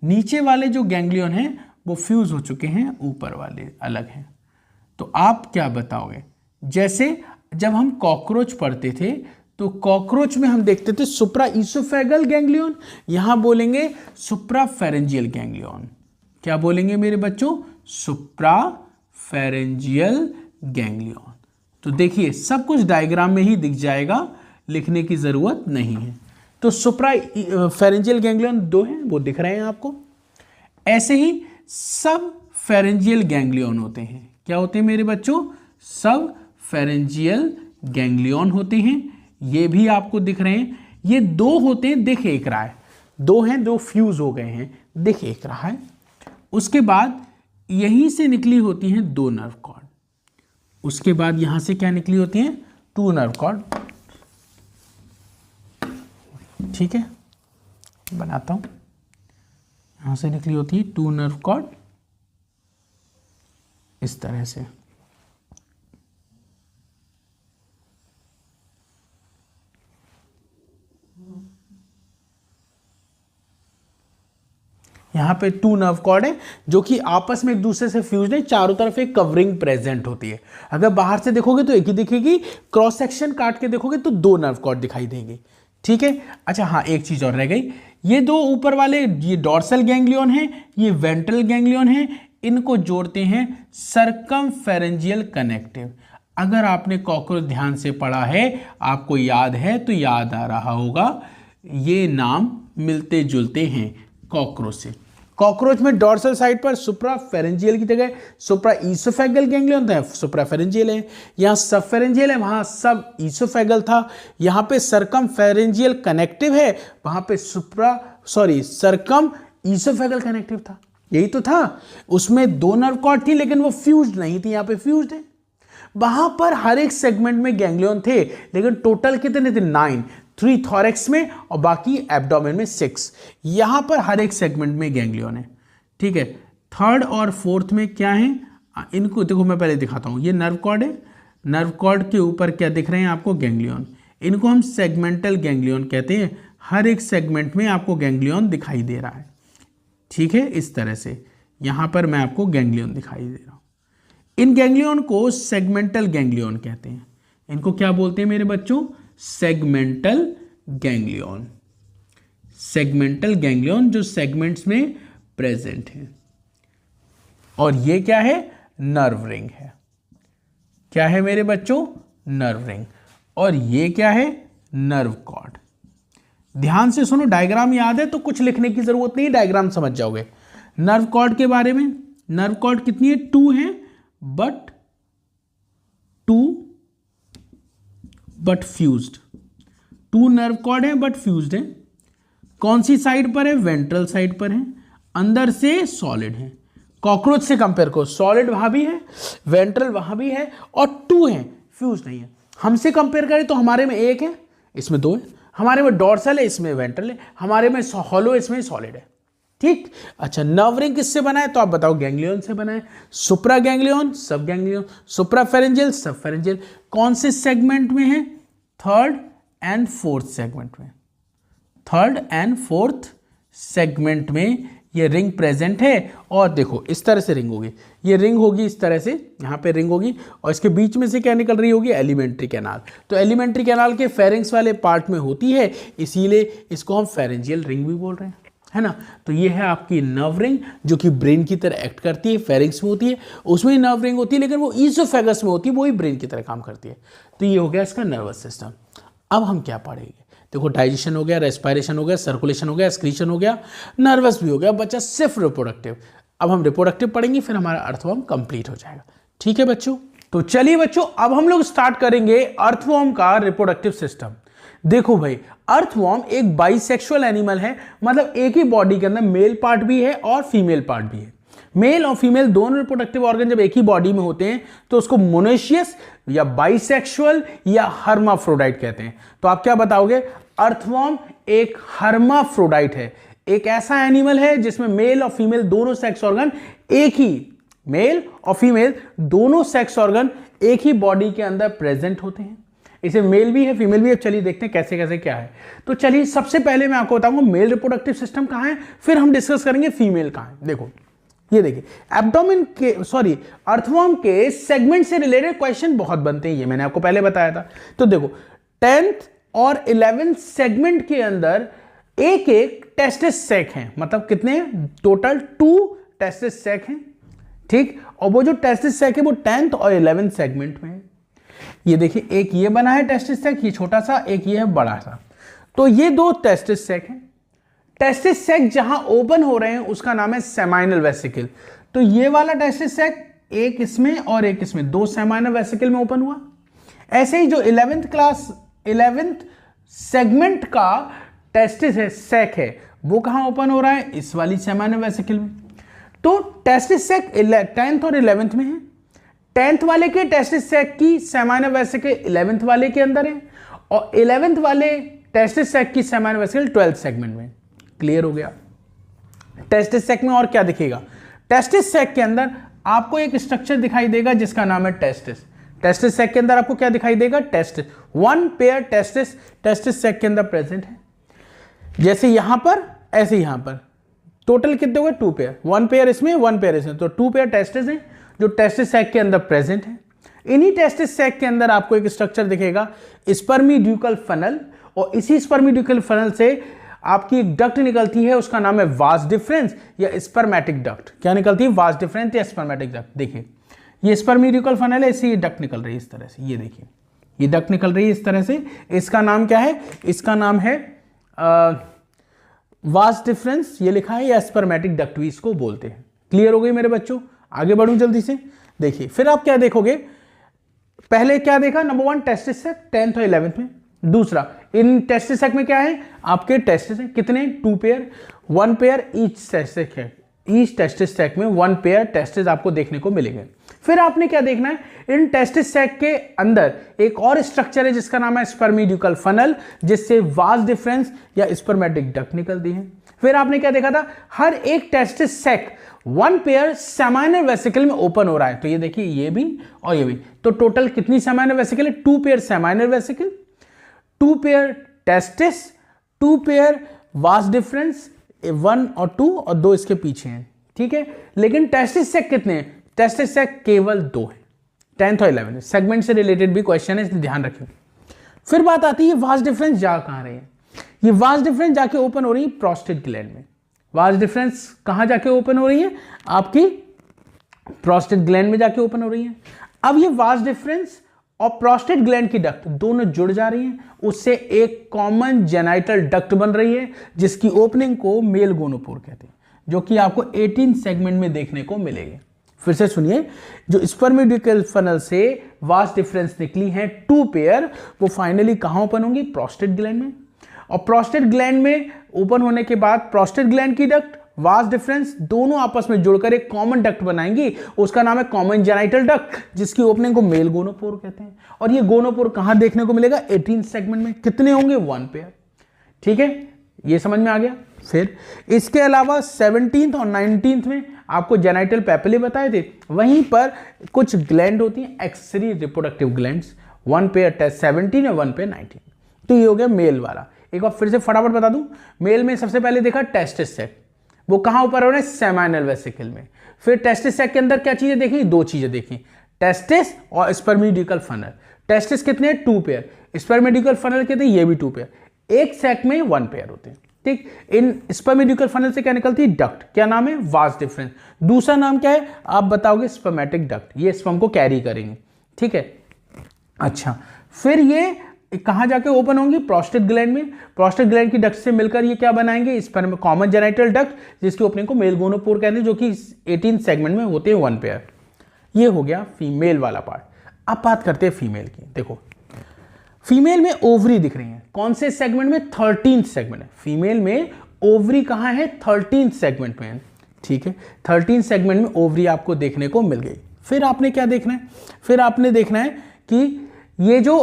नीचे वाले जो गैंग्लियन हैं वो फ्यूज हो चुके हैं, ऊपर वाले अलग हैं। तो आप क्या बताओगे? जैसे जब हम कॉकरोच पढ़ते थे तो कॉकरोच में हम देखते थे सुप्रा ईसोफेगल गैंग्लियन, यहां बोलेंगे सुप्राफेरेंजियल गैंग्लियन। क्या बोलेंगे मेरे बच्चों? सुप्राफेरेंजियल गैंग्लियन। तो देखिए सब कुछ डायग्राम में ही दिख जाएगा, लिखने की जरूरत नहीं है। तो सुप्राफेरेंजियल गैंग्लियन दो हैं, वो दिख रहे हैं आपको। ऐसे ही सब फेरेंजियल गैंग्लियन होते हैं। क्या होते हैं मेरे बच्चों? सब फेरेंजियल गैंग्लियन होते हैं, ये भी आपको दिख रहे हैं। ये दो होते हैं, दिख एक रहा है, दो हैं, दो फ्यूज हो गए हैं, दिख एक रहा है। उसके बाद यहीं से निकली होती हैं दो नर्व कॉर्ड। उसके बाद यहां से क्या निकली होती हैं? Two nerve cord. ठीक है, बनाता हूं। यहां से निकली होती है टू नर्व कॉर्ड इस तरह से। यहाँ पे टू नर्व कॉर्ड है जो कि आपस में एक दूसरे से फ्यूज्ड है, चारों तरफ एक कवरिंग प्रेजेंट होती है। अगर बाहर से देखोगे तो एक ही दिखेगी, क्रॉस सेक्शन काट के देखोगे तो दो नर्व कॉर्ड दिखाई देंगे। ठीक है, अच्छा हाँ, एक चीज और रह गई। ये दो ऊपर वाले, ये डॉर्सल गैंग्लियन है, ये वेंट्रल गैंग्लियन है, इनको जोड़ते हैं सर्कमफेरेंजियल कनेक्टिव। अगर आपने कॉकरोच ध्यान से पढ़ा है, आपको याद है तो याद आ रहा होगा, ये नाम मिलते जुलते हैं कॉकरोच से। कॉकरोच में डॉर्सल साइड पर सुप्राफेरेंजियल की जगह सुप्रा ईसोफेगल गैंग्लियन था, सुप्राफेरेंजियल है। यहाँ सबफेरेंजियल है, वहाँ सब ईसोफेगल था। यहाँ पे सर्कमफेरेंजियल कनेक्टिव है, वहाँ पे सर्कम ईसोफेगल कनेक्टिव था। यही तो था। उसमें दो नर्व कॉर्ड थी लेकिन वो फ्यूज्ड नहीं थी, यहाँ पे फ्यूज्ड है। वहां पर हर एक सेगमेंट में गैंग्लियन थे, लेकिन टोटल कितने थे? 9, 3 थॉरेक्स में और बाकी एब्डोमेन में 6। यहां पर हर एक सेगमेंट में गैंग्लियन है। ठीक है, थर्ड और फोर्थ में क्या है? इनको देखो, मैं पहले दिखाता हूं। ये नर्व कॉर्ड है, नर्व कॉर्ड के ऊपर क्या दिख रहे हैं आपको? गैंग्लियन। इनको हम सेगमेंटल गैंग्लियन कहते हैं। हर एक सेगमेंट में आपको गैंग्लियन दिखाई दे रहा है। ठीक है, इस तरह से यहां पर मैं आपको गैंग्लियन दिखाई दे रहा हूं। इन गैंग्लियन को सेगमेंटल गैंग्लियन कहते हैं। इनको क्या बोलते हैं मेरे बच्चों? Segmental ganglion. सेगमेंटल गैंग्लियन जो सेगमेंट्स में प्रेजेंट है। और ये क्या है? नर्व रिंग है। क्या है मेरे बच्चों? Nerve ring. और ये क्या है? Nerve cord. ध्यान से सुनो, डायग्राम याद है तो कुछ लिखने की जरूरत नहीं, डायग्राम समझ जाओगे। नर्व कॉर्ड के बारे में, नर्व कॉर्ड कितनी है? 2 है, बट फ्यूज्ड। 2 नर्व कॉर्ड है बट फ्यूज्ड है। कौन सी साइड पर है? वेंट्रल साइड पर है। अंदर से सॉलिड है। कॉकरोच से कंपेयर करो, सॉलिड वहां भी है, वेंट्रल वहां भी है, और 2 है, फ्यूज नहीं है। हमसे कंपेयर करें तो हमारे में 1 है, इसमें 2 है। हमारे में डॉर्सल है, इसमें वेंट्रल है। हमारे में हॉलो, इसमें सॉलिड है। ठीक। अच्छा, नर्व रिंग किससे बना है? तो आप बताओ। गैंग्लियन से बना है। सुप्रा गैंग्लियन, सब गैंग्लियन, सुप्रा फेरेंजियल, सब फेरेंजियल। कौन से सेगमेंट में है? 3rd and 4th सेगमेंट में। 3rd and 4th सेगमेंट में ये रिंग प्रेजेंट है। और देखो इस तरह से रिंग होगी, ये रिंग होगी इस तरह से, यहाँ पे रिंग होगी, और इसके बीच में से क्या निकल रही होगी? Alimentary canal. तो एलिमेंट्री कैनाल के फेरिंग्स वाले पार्ट में होती है, इसीलिए इसको हम फेरेंजियल रिंग भी बोल रहे हैं, है ना। तो ये है आपकी नर्व रिंग, जो कि ब्रेन की तरह एक्ट करती है। फेरिंग्स में होती है, उसमें नर्व रिंग होती है, लेकिन वो ईसोफेगस में होती है, वही ब्रेन की तरह काम करती है। तो ये हो गया इसका नर्वस सिस्टम। अब हम क्या पढ़ेंगे? देखो, डाइजेशन हो गया, रेस्पिरेशन हो गया, सर्कुलेशन हो गया, एक्सक्रीशन हो गया, नर्वस भी हो गया, बच्चा सिर्फ रिप्रोडक्टिव। अब हम रिप्रोडक्टिव पढ़ेंगे, फिर हमारा अर्थवर्म कंप्लीट हो जाएगा। ठीक है बच्चों? तो चलिए बच्चों, अब हम लोग स्टार्ट करेंगे अर्थवर्म का रिप्रोडक्टिव सिस्टम। देखो भाई, अर्थवर्म एक बाइसेक्सुअल एनिमल है, मतलब एक ही बॉडी के अंदर मेल पार्ट भी है और फीमेल पार्ट भी है। मेल और फीमेल दोनों रिप्रोडक्टिव ऑर्गन जब एक ही बॉडी में होते हैं तो उसको मोनोशियस या बाइसेक्सुअल या हर्माफ्रोडाइट कहते हैं। तो आप क्या बताओगे? अर्थवर्म एक हर्माफ्रोडाइट है, एक ऐसा एनिमल है जिसमें मेल और फीमेल दोनों सेक्स ऑर्गन एक ही, मेल और फीमेल दोनों सेक्स ऑर्गन एक ही बॉडी के अंदर प्रेजेंट होते हैं। इसे मेल भी है, फीमेल भी है। चलिए देखते हैं कैसे कैसे क्या है। तो चलिए सबसे पहले मैं आपको बताऊंगा मेल रिप्रोडक्टिव सिस्टम कहां है, फिर हम डिस्कस करेंगे फीमेल कहां है। देखो ये देखिए, एब्डोमेन के अर्थवर्म के सेगमेंट से रिलेटेड क्वेश्चन बहुत बनते हैं, ये मैंने आपको पहले बताया था। तो देखो 10th और 11th सेगमेंट के अंदर एक एक टेस्टिस सैक हैं, मतलब कितने? टोटल 2 टेस्टिस सैक हैं। ठीक। और वो जो टेस्टिस सैक है वो 10th और 11th सेगमेंट में है। ये देखिए, एक ये बना है टेस्टिस सैक, ये छोटा सा, एक ये है बड़ा सा। तो ये 2 टेस्टिस सैक हैं। टेस्टिस सैक जहां ओपन हो रहे हैं उसका नाम है सेमाइनल वेसिकल। तो ये वाला टेस्टिस सैक एक इसमें और एक इसमें, 2 सेमाइनल वेसिकल में ओपन हुआ। ऐसे ही जो 11th सेगमेंट का टेस्टिस है, सैक है, वो कहां ओपन हो रहा है? इस वाली सेमाइनल वेसिकल में। तो टेस्टिस सैक 10th और 11th में है। 10th वाले के टेस्टिस सैक की सेमाइनल वेसिकल 11th वाले के अंदर है, और 11th वाले टेस्टिस सैक की सेमाइनल वेसिकल 12th सेगमेंट में। क्लियर हो गया? टेस्टिस सैक में और क्या दिखेगा? टेस्टिस सैक के अंदर आपको एक स्ट्रक्चर दिखाई देगा जिसका नाम है टेस्टिस। टेस्टिस सैक के अंदर आपको क्या दिखाई देगा? टेस्टिस। 1 पेयर टेस्टिस सैक के अंदर प्रेजेंट है। जैसे यहां पर, ऐसे यहां पर टोटल कितने हुए? 2 पेयर। 1 पेयर इसमें, 1 पेयर इसमें, तो 2 पेयर टेस्टिस है जो टेस्टिस सैक के अंदर प्रेजेंट है। इन्हीं टेस्टिस सैक के अंदर आपको एक स्ट्रक्चर दिखेगा, स्पर्मीड्यूकल फनल, और इसी स्पर्मीड्यूकल फनल से आपकी एक डक्ट निकलती है, उसका नाम है वास डिफरेंस या स्पर्मेटिक डक्ट। क्या निकलती है? वास डिफरेंस या स्पर्मेटिक डक्ट। देखिए ये स्पर्मीड्यूकल फनल है, इसी ये डक्ट निकल रही है इस तरह से। ये देखिए ये डक्ट निकल रही है इस तरह से। इसका नाम क्या है? इसका नाम है वास डिफरेंस, ये लिखा है, या स्पर्मेटिक डक्ट भी इसको बोलते हैं। क्लियर हो गई मेरे बच्चों? आगे बढ़ूं जल्दी से। देखिए फिर आप क्या देखोगे? पहले क्या देखा? नंबर 1 टेस्टिस सैक 10th और 11th में। दूसरा, इन टेस्टिस सैक में क्या है? आपके टेस्टिस है कितने? 2 पेयर, 1 पेयर ईच टेस्टिस है। ईच टेस्टिस सैक में 1 पेयर टेस्टिस आपको देखने को मिलेंगे। फिर आपने क्या देखना है? इन टेस्टिस सैक के अंदर एक और स्ट्रक्चर है जिसका नाम है स्पर्मीड्यूकल फनल, जिससे वास डिफरेंस या स्पर्मेटिक डक्ट निकलती है। फिर आपने क्या देखा था? हर एक testis sac 1 pair seminal vesicle में ओपन हो रहा है। तो ये देखिए, ये भी और ये भी। तो टोटल कितनी सेमाइनल वेसिकल है? 2 pair seminal vesicle, 2 pair testis, 2 pair vas deferens, 1 और 2 और 2 इसके पीछे हैं। ठीक है, लेकिन टेस्टिस सेक कितने हैं? टेस्टिस सेक केवल 2 है, 10th और 11th। सेगमेंट से रिलेटेड भी क्वेश्चन है, इसलिए ध्यान रखें। फिर बात आती है वास्ट डिफरेंस जा कहां रही है? ये वास्ट डिफरेंस जाके ओपन हो रही है प्रोस्टेट ग्लैंड में। वास्ट डिफरेंस कहां जाके ओपन हो रही है? आपकी प्रोस्टेट ग्लैंड में जाके ओपन हो रही है। अब ये वास्ट डिफरेंस और प्रोस्टेट ग्लैंड की डक्ट दोनों जुड़ जा रही हैं, उससे एक कॉमन जेनाइटल डक्ट बन रही है, जिसकी ओपनिंग को मेल गोनोपोर कहते हैं, जो कि आपको 18 सेगमेंट में देखने को मिलेगी। फिर से सुनिए, जो स्पर्मेडिकल फनल से वास्ट डिफरेंस निकली है 2 पेयर, वो फाइनली कहां ओपन होंगी? प्रोस्टेट ग्लैंड में। और प्रोस्टेट ग्लैंड में ओपन होने के बाद प्रोस्टेट ग्लैंड की डक्ट, वास्ट डिफरेंस दोनों आपस में जुड़कर एक कॉमन डक्ट बनाएंगी, उसका नाम है कॉमन जेनाइटल डक्ट, जिसकी ओपनिंग को मेल गोनोपोर कहते हैं। और ये गोनोपोर कहां देखने को मिलेगा? 18 सेगमेंट में। कितने होंगे? 1 पेयर। ठीक है, ये समझ में आ गया। फिर इसके अलावा 17th और 19th में आपको जेनाइटल पेपिले बताए थे, वहीं पर कुछ ग्लैंड होती हैं एक्सरी रिप्रोडक्टिव ग्लैंड्स, 1 पेयर टेस्ट 17 और 1 पेयर 19। तो ये हो गया मेल वाला। एक बार फिर से फटाफट बता दूं, मेल में सबसे पहले देखा टेस्टिस सेक, वो कहां ऊपर हो रहे हैं? सेमाइनल वेसिकल में। फिर टेस्टिस सेक के अंदर क्या चीजें देखी? 2 चीजें देखी, टेस्टिस और स्पर्मेडिकल फनल। टेस्टिस कितने हैं? 2 पेयर। स्पर्मेडिकल फनल कितने? ये भी 2 पेयर। एक सेक में 1 पेयर होते हैं। ठीक, इन स्पर्मेडिकल फनल से क्या निकलती है? डक्ट। क्या नाम है? Vast difference. दूसरा नाम क्या है? आप बताओगे स्पर्मेटिक डक्ट, ये स्पर्म को कैरी करेंगे। ठीक है, अच्छा, फिर ये कहां जाके ओपन होंगी? प्रोस्टेट ग्लैंड में। प्रोस्टेट ग्लैंड की डक्ट से मिलकर ये क्या बनाएंगे? स्पर्म कॉमन जेनाइटल डक्ट, जिसकी ओपनिंग को मेल गोनोपोर कहते हैं, जो कि 18 सेगमेंट में होते हैं 1 पेयर। ये हो गया फीमेल वाला पार्ट। अब बात करते हैं फीमेल की। देखो, फीमेल में ओवरी दिख रही है, कौन से सेगमेंट में? 13th सेगमेंट है। फीमेल में ओवरी कहां है? 13th सेगमेंट में है। ठीक है, 13th सेगमेंट में ओवरी आपको देखने को मिल गई। फिर आपने क्या देखना है? फिर आपने देखना है कि ये जो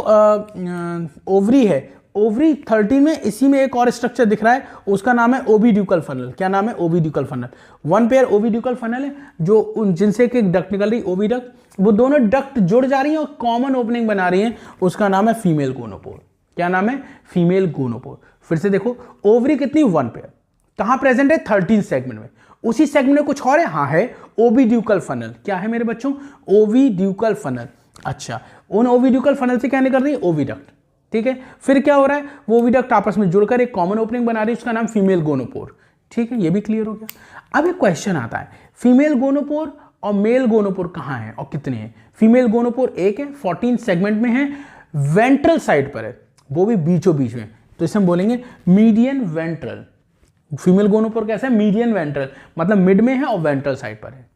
ओवरी है, ओवरी 13 में, इसी में एक और स्ट्रक्चर दिख रहा है, उसका नाम है ओविड्यूकल फनल। क्या नाम है? ओविड्यूकल फनल। 1 पेयर ओविड्यूकल फनल है, जो उन जिनसे एक डक्ट निकल रही, ओविडक्ट, वो दोनों डक्ट जुड़ जा रही हैं और कॉमन ओपनिंग बना रही हैं, उसका नाम है फीमेल गोनोपोर। क्या नाम है? Female gonopore. फिर से देखो, ओवरी कितनी? 1 पेयर। कहां प्रेजेंट है? 13 सेगमेंट में। उसी सेगमेंट में कुछ और है? हाँ है, ओविड्यूकल फनल। क्या है मेरे बच्चों? ओविड्यूकल फनल। अच्छा, उन ओविड्यूकल फनल से क्या निकल रही है? ओविडक्ट। ठीक है, फिर क्या हो रहा है? वो ओविडक्ट आपस में जुड़कर एक कॉमन ओपनिंग बना रही है, उसका नाम फीमेल गोनोपोर। ठीक है, ये भी क्लियर हो गया। अब एक क्वेश्चन आता है, फीमेल गोनोपोर और मेल गोनोपोर कहां है और कितने हैं? फीमेल गोनोपोर 1 है, 14 सेगमेंट में है, वेंट्रल साइड पर है, वो भी बीचों बीच में, तो इसे हम बोलेंगे मीडियन वेंट्रल। फीमेल गोनोपोर कैसा है? मीडियन वेंट्रल, मतलब मिड में है और वेंट्रल साइड पर है।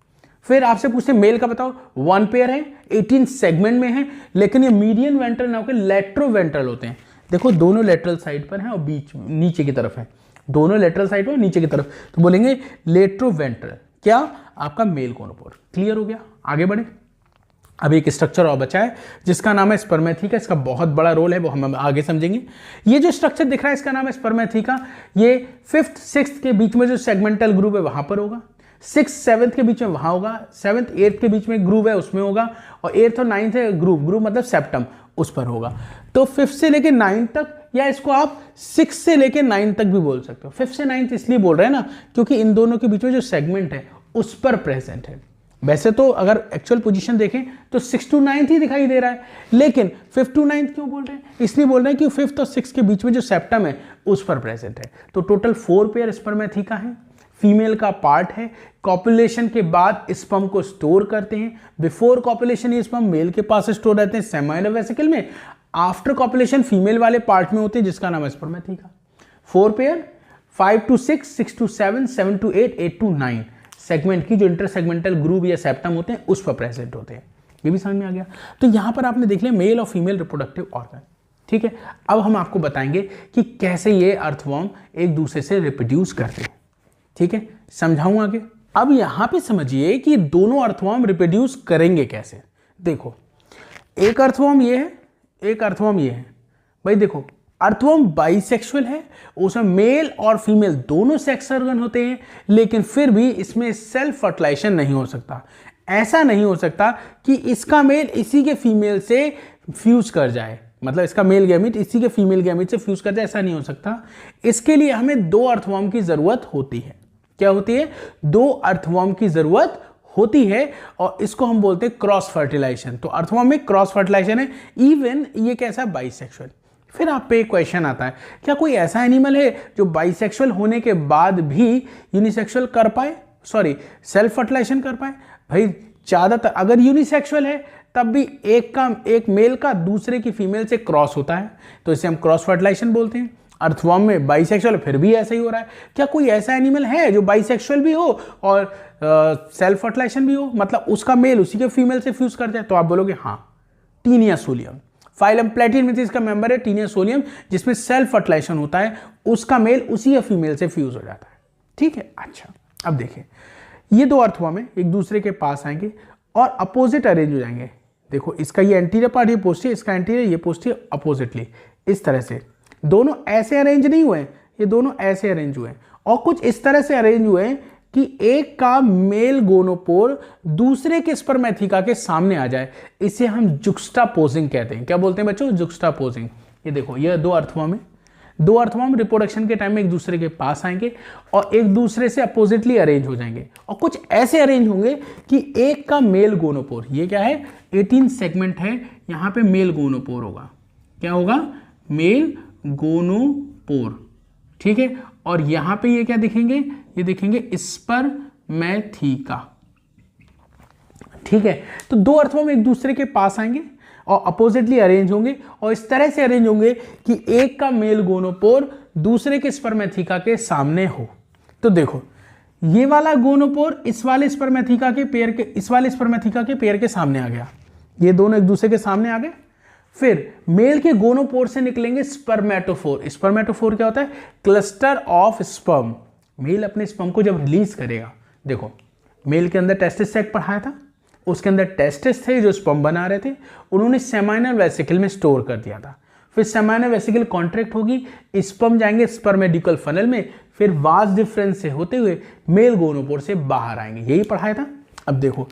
फिर आपसे पूछते हैं मेल का बताओ, 1 पेयर है, 18 सेगमेंट में है, लेकिन ये मीडियन वेंट्रल ना होकर लेट्रो वेंट्रल होते हैं। देखो, दोनों लेटरल साइड पर हैं और बीच नीचे की तरफ है, दोनों लेटरल साइड पर नीचे की तरफ, तो बोलेंगे लेट्रो वेंट्रल। क्या? आपका मेल गोनोपोर। क्लियर हो गया? आगे बढ़े। अब एक स्ट्रक्चर और बचा है जिसका नाम है स्पर्मेथिका। इसका बहुत बड़ा रोल है, वो हम आगे समझेंगे। ये जो स्ट्रक्चर दिख रहा है इसका नाम है स्पर्मेथिका। ये 5th 6th के बीच में जो सेगमेंटल ग्रूव है वहां पर होगा, 6th 7th के बीच में वहां होगा, 7th 8th के बीच में ग्रूव है उसमें होगा, और 8th और 9th है ग्रूव मतलब सेप्टम, उस पर होगा। तो 5th से लेके 9th तक, या इसको आप 6 से लेके 9 तक भी बोल सकते हो। 5th से 9th इसलिए बोल रहे हैं ना, क्योंकि इन दोनों के बीच में जो सेगमेंट है उस पर प्रेजेंट है। वैसे तो अगर एक्चुअल पोजीशन देखें तो 6 to 9 ही दिखाई दे रहा है, लेकिन 5th to 9 क्यों बोल रहे हैं? इसलिए बोल रहे हैं कि 5th और 6th के बीच में जो सेप्टम है उस पर प्रेजेंट है। तो टोटल 4 पेयर स्पर्मेथिका है, फीमेल का पार्ट है। कॉपुलेशन के बाद स्पर्म को स्टोर करते हैं। बिफोर कॉपुलेशन ये स्पर्म मेल के पास स्टोर रहते हैं सेमाइनल वेसिकल में, आफ्टर कॉपुलेशन फीमेल वाले पार्ट में होते हैं जिसका नाम है spermatheca. 4 pair, 5 to 6, 6 to 7, 7 to 8, 8 to 9 segment की जो इंटरसेगमेंटल ग्रूव या सेप्टम होते हैं उस पर प्रेजेंट होते हैं। ये भी समझ में आ गया। तो यहां पर आपने देख लिया मेल और फीमेल रिप्रोडक्टिव ऑर्गन। ठीक है, अब हम आपको बताएंगे कि कैसे ये अर्थवर्म एक दूसरे से रिप्रोड्यूस करते हैं। ठीक है, समझाऊं आगे। अब यहां पे समझिए कि दोनों अर्थवर्म रिप्रोड्यूस करेंगे कैसे। देखो, एक अर्थवर्म ये है, एक अर्थवर्म ये है। भाई देखो, अर्थवर्म बाइसेक्सुअल है, उसमें मेल और फीमेल दोनों सेक्स ऑर्गन होते हैं, लेकिन फिर भी इसमें सेल्फ फर्टिलाइजेशन नहीं हो सकता। ऐसा नहीं हो सकता कि इसका मेल इसी के फीमेल से फ्यूज कर जाए, मतलब इसका मेल गैमीट इसी के फीमेल गैमीट से फ्यूज कर जाए, ऐसा नहीं हो सकता। इसके लिए हमें 2 अर्थवर्म की जरूरत होती है। क्या होती है? 2 अर्थवॉर्म की जरूरत होती है और इसको हम बोलते हैं क्रॉस फर्टिलाइजेशन। तो अर्थवॉर्म में क्रॉस फर्टिलाइजेशन है। इवन ये कैसा? बाइसेक्सुअल। फिर आप पे एक क्वेश्चन आता है, क्या कोई ऐसा एनिमल है जो बाइसेक्सुअल होने के बाद भी यूनिसेक्सुअल कर पाए, सॉरी सेल्फ फर्टिलाइजेशन कर पाए? भाई ज्यादातर अगर यूनिसेक्सुअल है तब भी एक मेल का दूसरे की फीमेल से क्रॉस होता है, तो इसे हम क्रॉस फर्टिलाइजेशन बोलते हैं। अर्थवॉर्म में बाइसेक्सुअल फिर भी ऐसा ही हो रहा है। क्या कोई ऐसा एनिमल है जो बाइसेक्सुअल भी हो और सेल्फ फर्टिलाइजेशन भी हो, मतलब उसका मेल उसी के फीमेल से फ्यूज कर जाए? तो आप बोलोगे हाँ, टीनिया सोलियम। फाइलम प्लेटिनमिथिस का मेंबर है टीनिया सोलियम, जिसमें सेल्फ फर्टिलाइजेशन होता है, उसका मेल उसी फीमेल से फ्यूज हो जाता है। ठीक है, अच्छा अब देखिए, ये 2 अर्थवॉर्म में एक दूसरे के पास आएंगे और अपोजिट अरेंज हो जाएंगे। देखो इसका ये एंटीरियर पार्ट ये पोस्टीरियर, इसका एंटीरियर ये पोस्टीरियर, अपोजिटली इस तरह से। दोनों ऐसे अरेंज नहीं हुए, ये दोनों ऐसे अरेंज हुए और कुछ इस तरह से अरेंज हुए कि एक का मेल गोनोपोर दूसरे के स्पर्मेथिका के सामने आ जाए। इसे हम जुक्स्टापोजिंग कहते हैं। क्या बोलते हैं बच्चों? जुक्स्टापोजिंग। ये देखो, ये 2 अर्थवॉर्म है। 2 अर्थवॉर्म रिप्रोडक्शन के टाइम में एक दूसरे के पास आएंगे और एक दूसरे से अपोजिटली अरेंज हो जाएंगे और कुछ ऐसे अरेंज होंगे कि एक का मेल गोनोपोर, ये क्या है? 18 सेगमेंट है, यहां पे मेल गोनोपोर होगा। क्या होगा? Male gonopore. ठीक है, और यहां पे ये क्या दिखेंगे? ये दिखेंगे स्पर्मेथिका। ठीक है, तो 2 अर्थवॉर्म एक दूसरे के पास आएंगे और अपोजिटली अरेंज होंगे और इस तरह से अरेंज होंगे कि एक का मेल गोनोपोर दूसरे के स्पर्मेथिका के सामने हो। तो देखो, ये वाला गोनोपोर इस वाले स्पर्मेथिका के पेयर के सामने आ गया। ये दोनों एक दूसरे के सामने आ गए। फिर मेल के गोनोपोर से निकलेंगे स्पर्मेटोफोर। स्पर्मेटोफोर क्या होता है? Cluster of sperm. मेल अपने स्पर्म को जब रिलीज करेगा, देखो मेल के अंदर टेस्टिस सैक पढ़ाया था, उसके अंदर टेस्टिस थे जो स्पर्म बना रहे थे, उन्होंने सेमाइनल वेसिकल में स्टोर कर दिया था। फिर सेमाइनल वेसिकल कॉन्ट्रैक्ट होगी, स्पर्म जाएंगे स्पर्मेडिकल फनल में, फिर वास डिफरेंस से होते हुए मेल गोनोपोर से बाहर आएंगे। यही पढ़ाया था। अब देखो,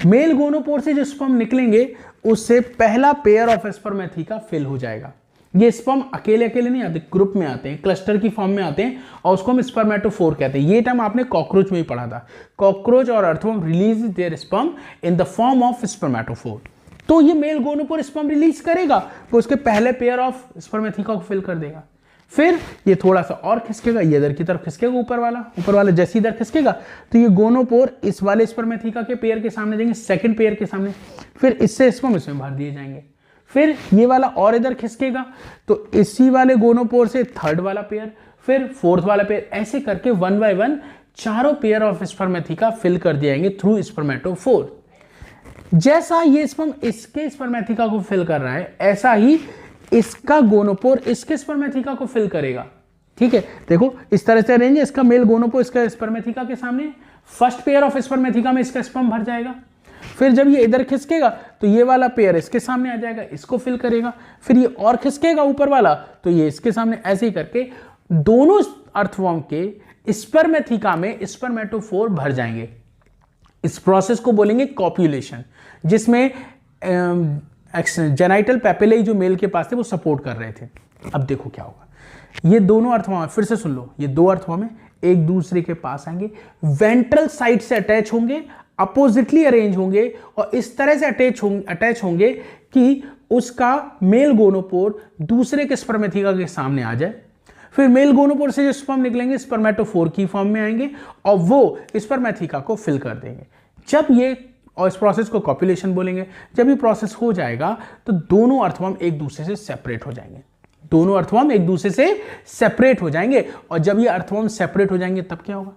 मेल गोनोपोर से जो स्पर्म निकलेंगे उससे पहला पेयर ऑफ स्पर्मेथिका फिल हो जाएगा। ये स्पर्म अकेले अकेले नहीं आते, ग्रुप में आते हैं, क्लस्टर की फॉर्म में आते हैं और उसको हम स्पर्मेटोफोर कहते हैं। ये टर्म आपने कॉकरोच में ही पढ़ा था। कॉकरोच और earthworm release their sperm in the form of spermatophore. तो ये मेल गोनोपोर स्पर्म रिलीज करेगा, वो उसके पहले पेयर ऑफ स्पर्मेथिका को फिल कर देगा। फिर ये थोड़ा सा और खिसकेगा, ये इधर की तरफ खिसकेगा, ऊपर वाला जैसे इधर खिसकेगा तो ये गोनोपोर इस वाले स्पर्मेथिका के पेयर के सामने जाएंगे, सेकंड पेयर के सामने। फिर इससे स्पर्म इसमें भर दिए जाएंगे। फिर ये वाला और इधर खिसकेगा तो इसी वाले गोनोपोर से थर्ड वाला पेयर, फिर फोर्थ वाला पेयर, ऐसे करके 1 बाय 1 चारों पेयर ऑफ स्पर्मेथिका फिल कर दिए जाएंगे थ्रू स्पर्मेटोफोर। जैसा ये स्पर्म इसके स्पर्मेथिका को फिल कर रहा है, ऐसा ही इसका गोनोपोर इसके स्पर्मेथिका को फिल करेगा। ठीक है, देखो इस तरह से अरेंज है, इसका मेल गोनोपोर इसका स्पर्मेथिका के सामने, फर्स्ट पेयर ऑफ स्पर्मेथिका में इसका स्पर्म भर जाएगा। फिर जब ये इधर खिसकेगा तो ये वाला पेयर इसके सामने आ जाएगा, इसको फिल करेगा। फिर ये और खिसकेगा ऊपर वाला तो ये इसके सामने, ऐसे ही करके दोनों अर्थवॉर्म के स्पर्मेथिका में स्पर्मेटोफोर भर जाएंगे। इस प्रोसेस को बोलेंगे कॉप्यूलेशन, जिसमें जेनाइटल पेपिले जो मेल के पास थे वो सपोर्ट कर रहे थे। अब देखो क्या होगा, ये दोनों अर्थवॉर्म, फिर से सुन लो, ये 2 अर्थवॉर्म एक दूसरे के पास आएंगे, वेंट्रल साइड से अटैच होंगे, अपोजिटली अरेंज होंगे और इस तरह से अटैच होंगे कि उसका मेल गोनोपोर दूसरे के स्पर्मेथिका के सामने आ जाए। फिर मेल गोनोपोर से जो स्पर्म निकलेंगे स्पर्मेटोफोर की फॉर्म में आएंगे और वो स्पर्मेथिका को फिल कर देंगे। जब ये, और इस प्रोसेस को कॉप्यूलेशन बोलेंगे, जब ये प्रोसेस हो जाएगा तो दोनों अर्थवॉर्म एक दूसरे से सेपरेट हो जाएंगे। दोनों अर्थवॉर्म एक दूसरे से सेपरेट हो जाएंगे और जब ये अर्थवॉर्म सेपरेट हो जाएंगे तब क्या होगा?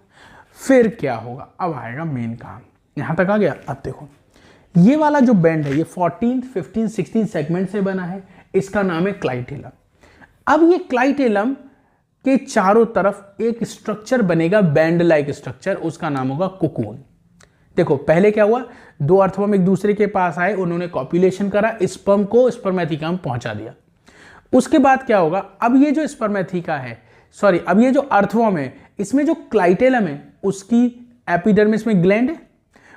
फिर क्या होगा? अब आएगा मेन काम। यहां तक आ गया। अब देखो, ये वाला जो बैंड है ये 14, 15, 16 सेगमेंट से बना है, इसका नाम है क्लाइटेलम। अब ये क्लाइटेलम के चारों तरफ एक स्ट्रक्चर बनेगा, बैंड लाइक स्ट्रक्चर, उसका नाम होगा कोकून। देखो पहले क्या हुआ, 2 अर्थवॉर्म एक दूसरे के पास आए, उन्होंने कॉप्यूलेशन करा, स्पर्म को स्पर्मेथिका में पहुंचा दिया। उसके बाद क्या होगा, अब ये जो स्पर्मेथिका है, सॉरी अब ये जो अर्थवॉर्म है, इसमें जो क्लाइटेलम है उसकी एपिडर्मिस में ग्लैंड है,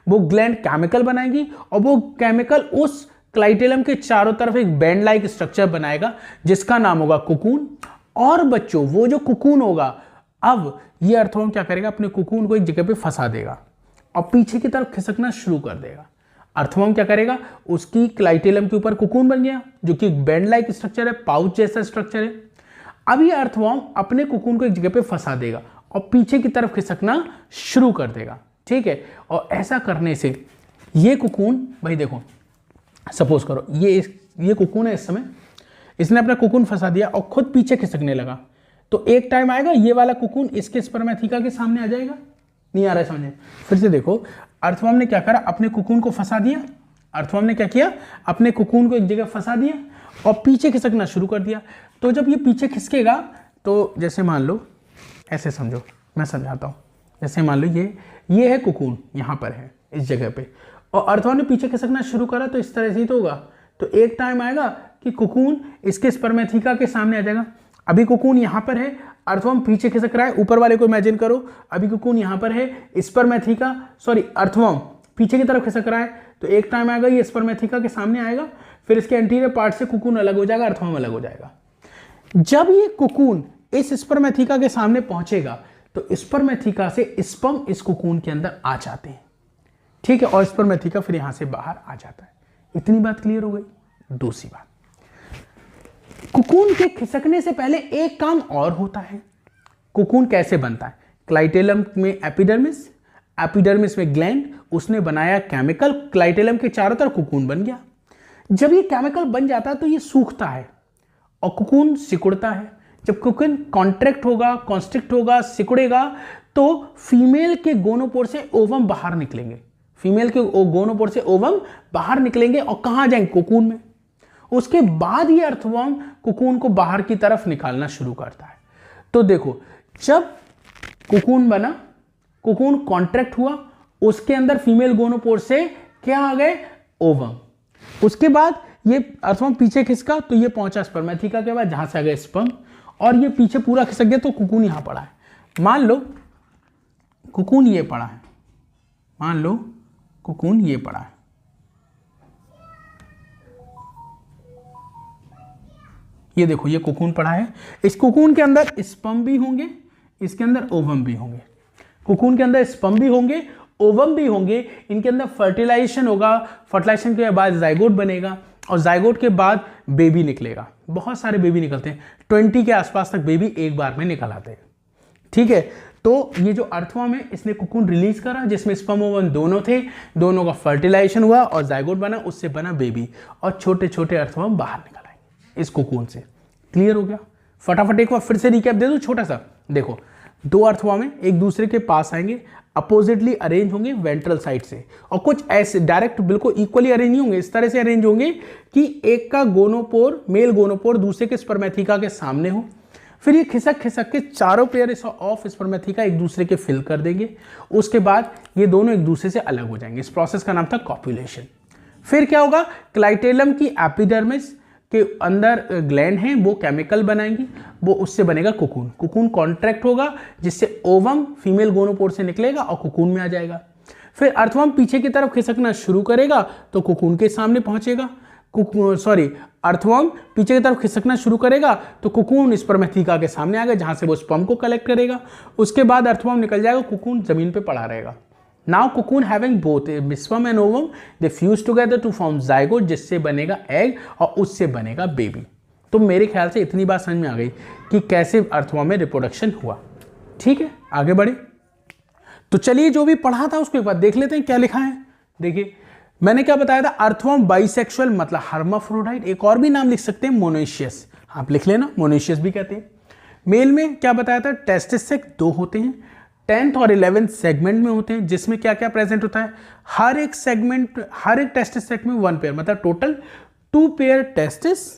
वो ग्लैंड केमिकल बनाएगी और वो केमिकल उस क्लाइटेलम के चारों तरफ एक बैंड लाइक स्ट्रक्चर बनाएगा जिसका नाम होगा कोकून। और बच्चों वो जो कोकून होगा अब ये अर्थवर्म क्या करेगा, अपने कोकून को एक जगह पे फंसा देगा और पीछे की तरफ खिसकना शुरू कर देगा। अर्थवर्म क्या करेगा, उसकी क्लाइटेलम के ऊपर कोकून बन गया जो कि बैंड लाइक स्ट्रक्चर है, पाउच जैसा स्ट्रक्चर है। अब ये अर्थवर्म अपने कोकून को एक जगह पे फंसा देगा और पीछे की तरफ खिसकना शुरू कर देगा, ठीक है। और ऐसा करने से ये कोकून, भाई देखो सपोज करो ये कोकून है, इस समय इसने अपना कोकून फंसा दिया और खुद पीछे खिसकने लगा, तो एक टाइम आएगा ये वाला कोकून इसके स्पर्मेथिका के सामने आ जाएगा। नहीं आ रहा है समझे? फिर से देखो, अर्थवर्म ने क्या करा, अपने कोकून को फंसा दिया। अर्थवर्म ने क्या किया, अपने कोकून को एक जगह फंसा दिया और पीछे खिसकना शुरू कर दिया। तो जब ये पीछे खिसकेगा तो जैसे मान लो, ऐसे समझो, मैं समझाता हूँ। जैसे मान लो ये है कोकून, यहाँ पर है इस जगह पे, और अर्थवर्म ने पीछे खिसकना शुरू करा तो इस तरह से ही तो होगा। तो एक टाइम आएगा कि कोकून इसके स्पर्मेथिका के सामने आ जाएगा। अभी कोकून यहाँ पर है, अर्थवर्म पीछे खिसक रहा है, ऊपर वाले को इमेजिन करो। अभी कोकून यहाँ पर है, स्पर्मेथिका अर्थवर्म पीछे की तरफ खिसक रहा है, तो एक टाइम आएगा ये स्पर्मेथिका के सामने आएगा, फिर इसके एंटीरियर पार्ट से कोकून अलग हो जाएगा, अर्थवर्म अलग हो जाएगा। जब ये कोकून इस स्पर्मेथिका के सामने पहुंचेगा तो स्पर्मेथिका से स्पर्म इस कोकून के अंदर आ जाते हैं, ठीक है, और स्पर्मेथिका फिर यहां से बाहर आ जाता है। इतनी बात क्लियर हो गई। दूसरी बात, कोकून के खिसकने से पहले एक काम और होता है। कोकून कैसे बनता है? क्लाइटेलम में एपिडर्मिस, एपिडर्मिस में ग्लैंड, उसने बनाया केमिकल, क्लाइटेलम के चारों तरफ कोकून बन गया। जब ये केमिकल बन जाता है तो ये सूखता है और कोकून सिकुड़ता है। जब कोकून कॉन्ट्रैक्ट होगा, कॉन्स्ट्रिक्ट होगा, सिकुड़ेगा, तो फीमेल के गोनोपोर से ओवम बाहर निकलेंगे। फीमेल के गोनोपोर से ओवम बाहर निकलेंगे और कहां जाएंगे? कोकून में। उसके बाद ये अर्थवर्म कोकून को बाहर की तरफ निकालना शुरू करता है। तो देखो, जब कोकून बना, कोकून कॉन्ट्रैक्ट हुआ, उसके अंदर फीमेल गोनोपोर से क्या आ गए? ओवम। उसके बाद ये अर्थवर्म पीछे खिसका तो ये पहुंचा स्पर्मेथिका के बाद, जहां से आ गए स्पर्म, और ये पीछे पूरा खिसक गया तो कोकून यहां पड़ा है। मान लो कोकून ये पड़ा है, मान लो कोकून ये पड़ा है, ये देखो ये कोकून पड़ा है। इस कोकून के अंदर स्पर्म भी होंगे, इसके अंदर ओवम भी होंगे। कोकून के अंदर स्पर्म भी होंगे, ओवम भी होंगे, इनके अंदर फर्टिलाइजेशन होगा, फर्टिलाइजेशन के बाद जाइगोट बनेगा और जाइगोट के बाद बेबी निकलेगा। बहुत सारे बेबी निकलते हैं, 20 के आसपास तक बेबी एक बार में निकल आते हैं, ठीक है। तो ये जो अर्थवर्म है, इसने कोकून रिलीज करा जिसमें स्पर्म ओवम दोनों थे, दोनों का फर्टिलाइजेशन हुआ और जाइगोट बना, उससे बना बेबी, और छोटे छोटे अर्थवर्म बाहर निकल आएंगे इस कोकून से। क्लियर हो गया? फटाफट एक बार फिर से रिकैप दे दूं छोटा सा। देखो, दो अर्थवर्म है, एक दूसरे के पास आएंगे, अपोजिटली अरेंज होंगे वेंट्रल साइड से, और कुछ ऐसे डायरेक्ट बिल्कुल इक्वली अरेंज नहीं होंगे, इस तरह से अरेंज होंगे कि एक का गोनोपोर, मेल गोनोपोर दूसरे के स्पर्मेथिका के सामने हो। फिर ये खिसक खिसक के चारों पेयर ऑफ स्पर्मेथिका एक दूसरे के फिल कर देंगे। उसके बाद ये दोनों एक दूसरे से अलग हो जाएंगे। इस प्रोसेस का नाम था कॉपुलेशन। फिर क्या होगा? क्लाइटेलम की एपिडर्मिस के अंदर ग्लैंड हैं, वो केमिकल बनाएंगी, वो उससे बनेगा कोकून। कोकून कॉन्ट्रैक्ट होगा जिससे ओवम फीमेल गोनोपोर से निकलेगा और कोकून में आ जाएगा। फिर अर्थवर्म पीछे की तरफ खिसकना शुरू करेगा तो कोकून के सामने पहुंचेगा। अर्थवर्म पीछे की तरफ खिसकना शुरू करेगा तो कोकून स्पर्मेथिका के सामने आएगा, जहां से वो स्पर्म को कलेक्ट करेगा। उसके बाद अर्थवर्म निकल जाएगा, कोकून जमीन पे पड़ा रहेगा। Now cocoon having both sperm and ovum, they fuse together to form zygote, जिससे बनेगा एग और उससे बनेगा बेबी। तो मेरे ख्याल से इतनी बात समझ में आ गई कि कैसे अर्थवर्म में रिप्रोडक्शन हुआ। ठीक है, आगे बढ़े। तो चलिए जो भी पढ़ा था उसको एक बार देख लेते हैं क्या लिखा है। देखिए मैंने क्या बताया था, अर्थवर्म बाइसेक्सुअल मतलब हर्माफ्रोडाइट, एक और भी नाम लिख सकते हैं मोनोइशियस, आप लिख लेना, मोनोइशियस भी कहते हैं। मेल में क्या बताया था, टेस्टिस सेक 2 होते हैं, 10th और 11th सेगमेंट में होते हैं, जिसमें क्या क्या प्रेजेंट होता है, हर एक सेगमेंट, हर एक टेस्टिस सेक में 1 पेयर, मतलब टोटल 2 पेयर टेस्टिस,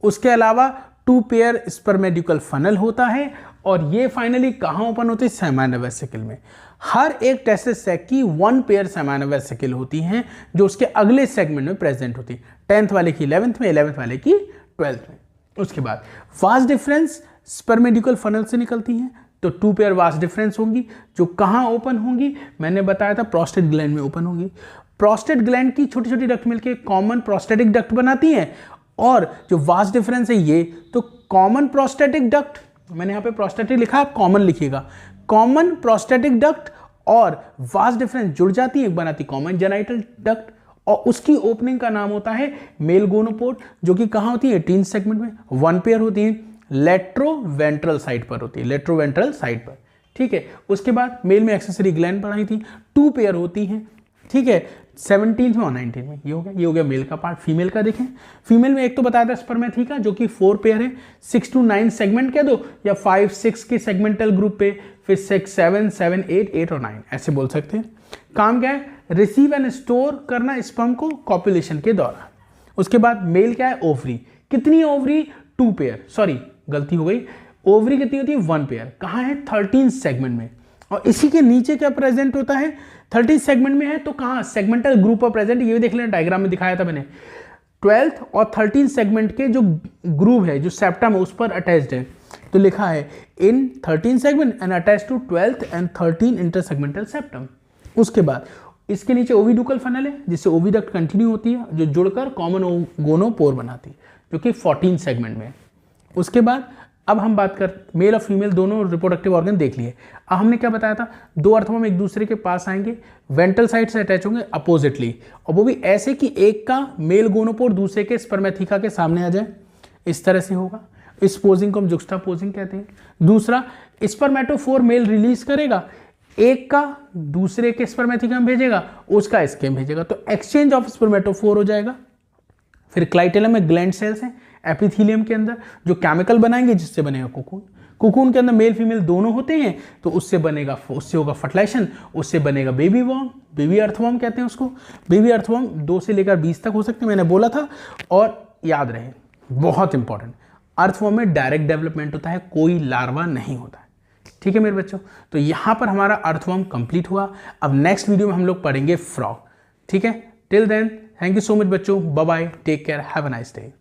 उसके अलावा 2 पेयर स्पर्मेडिकल फनल होता है, और ये फाइनली कहाँ ओपन होते हैं, सेमाइनल वेसिकल में। हर एक टेस्टिस सेक की 1 पेयर सेमाइनल वेसिकल होती हैं, जो उसके अगले सेगमेंट में प्रेजेंट होती है, 10th वाले की 11th में, 11th वाले की 12th में। उसके बाद वास डिफरेंस स्पर्मेडिकल फनल से निकलती हैं, तो 2 पेयर वास डिफरेंस होंगी, जो कहाँ ओपन होंगी, मैंने बताया था प्रोस्टेट ग्लैंड में ओपन होंगी। प्रोस्टेट ग्लैंड की छोटी छोटी डक्ट मिलकर कॉमन प्रोस्टेटिक डक्ट बनाती हैं, और जो वास डिफरेंस है ये, तो कॉमन प्रोस्टेटिक डक्ट मैंने यहाँ पे प्रोस्टेटिक लिखा, आप कॉमन लिखिएगा। कॉमन प्रोस्टेटिक डक्ट और वास डिफरेंस जुड़ जाती है, बनाती कॉमन जेनाइटल डक्ट, और उसकी ओपनिंग का नाम होता है मेल गोनोपोड, जो कि कहाँ होती है 18 सेगमेंट में, 1 पेयर होती है, लेट्रोवेंट्रल साइड पर होती है, लेट्रोवेंट्रल साइड पर, ठीक है। उसके बाद मेल में एक्सेसरी ग्लैंड पढ़ाई थी, 2 पेयर होती हैं, ठीक है, 17 में और 19 में। ये हो गया मेल का पार्ट। फीमेल का देखें, फीमेल में एक तो बताया था स्पर्मेथिका जो कि 4 पेयर है, 6 to 9 सेगमेंट कह दो, या 5 6 के सेगमेंटल ग्रुप पे, फिर 6 7 7 8 और 9 ऐसे बोल सकते हैं। काम क्या है, रिसीव एंड स्टोर करना स्पर्म को कॉपुलेशन के दौरान। उसके बाद मेल क्या है, ओवरी। कितनी ओवरी, 2 पेयर, सॉरी गलती हो गई, ओवरी कितनी होती है 1 पेयर। कहाँ है, 13 सेगमेंट में। और इसी के नीचे क्या प्रेजेंट होता है, 13 सेगमेंट में है तो कहाँ, सेगमेंटल ग्रुप पर प्रेजेंट। ये भी देख लेना, डायग्राम में दिखाया था मैंने। 12th और 13 सेगमेंट के जो ग्रुप है, जो सेप्टम है, उस पर अटैच्ड है। तो लिखा है in 13 segment and attach to 12th and 13 intersegmental septum. उसके बाद इसके नीचे ओविडुकल फनल है, जिससे ओविडक्ट कंटिन्यू होती है, जो जुड़कर कॉमन गोनोपोर बनाती है, जो कि 14 सेगमेंट में है। उसके बाद अब हम बात कर, मेल और फीमेल दोनों रिप्रोडक्टिव ऑर्गन देख लिए। अब हमने क्या बताया था, 2 अर्थों एक दूसरे के पास आएंगे, वेंट्रल साइड से अटैच होंगे अपोजिटली, और वो भी ऐसे कि एक का मेल गोनोपोर दूसरे के स्पर्मेथिका के सामने आ जाए, इस तरह से होगा। इस पोजिंग को हम जुक्स्टापोजिंग कहते हैं। दूसरा, स्पर्मेटोफोर मेल रिलीज करेगा, एक का दूसरे के स्पर्मेथिका में भेजेगा, उसका इसके में भेजेगा, तो एक्सचेंज ऑफ स्पर्मेटोफोर हो जाएगा। फिर क्लाइटेलम में ग्लैंड सेल्स हैं एपिथीलियम के अंदर, जो केमिकल बनाएंगे, जिससे बनेगा कोकून। कोकून के अंदर मेल फीमेल दोनों होते हैं, तो उससे होगा फर्टिलाइजेशन, उससे बनेगा बेबी वॉर्म, बेबी अर्थवॉर्म कहते हैं उसको। बेबी अर्थवॉर्म 2 से लेकर 20 तक हो सकते हैं, मैंने बोला था। और याद रहे, बहुत इंपॉर्टेंट, अर्थवॉर्म में डायरेक्ट डेवलपमेंट होता है, कोई लार्वा नहीं होता है, ठीक है मेरे बच्चों। तो यहाँ पर हमारा अर्थवॉर्म कंप्लीट हुआ। अब नेक्स्ट वीडियो में हम लोग पढ़ेंगे फ्रॉग, ठीक है। Till then, thank you so much बच्चों, bye bye, take care, have a nice day.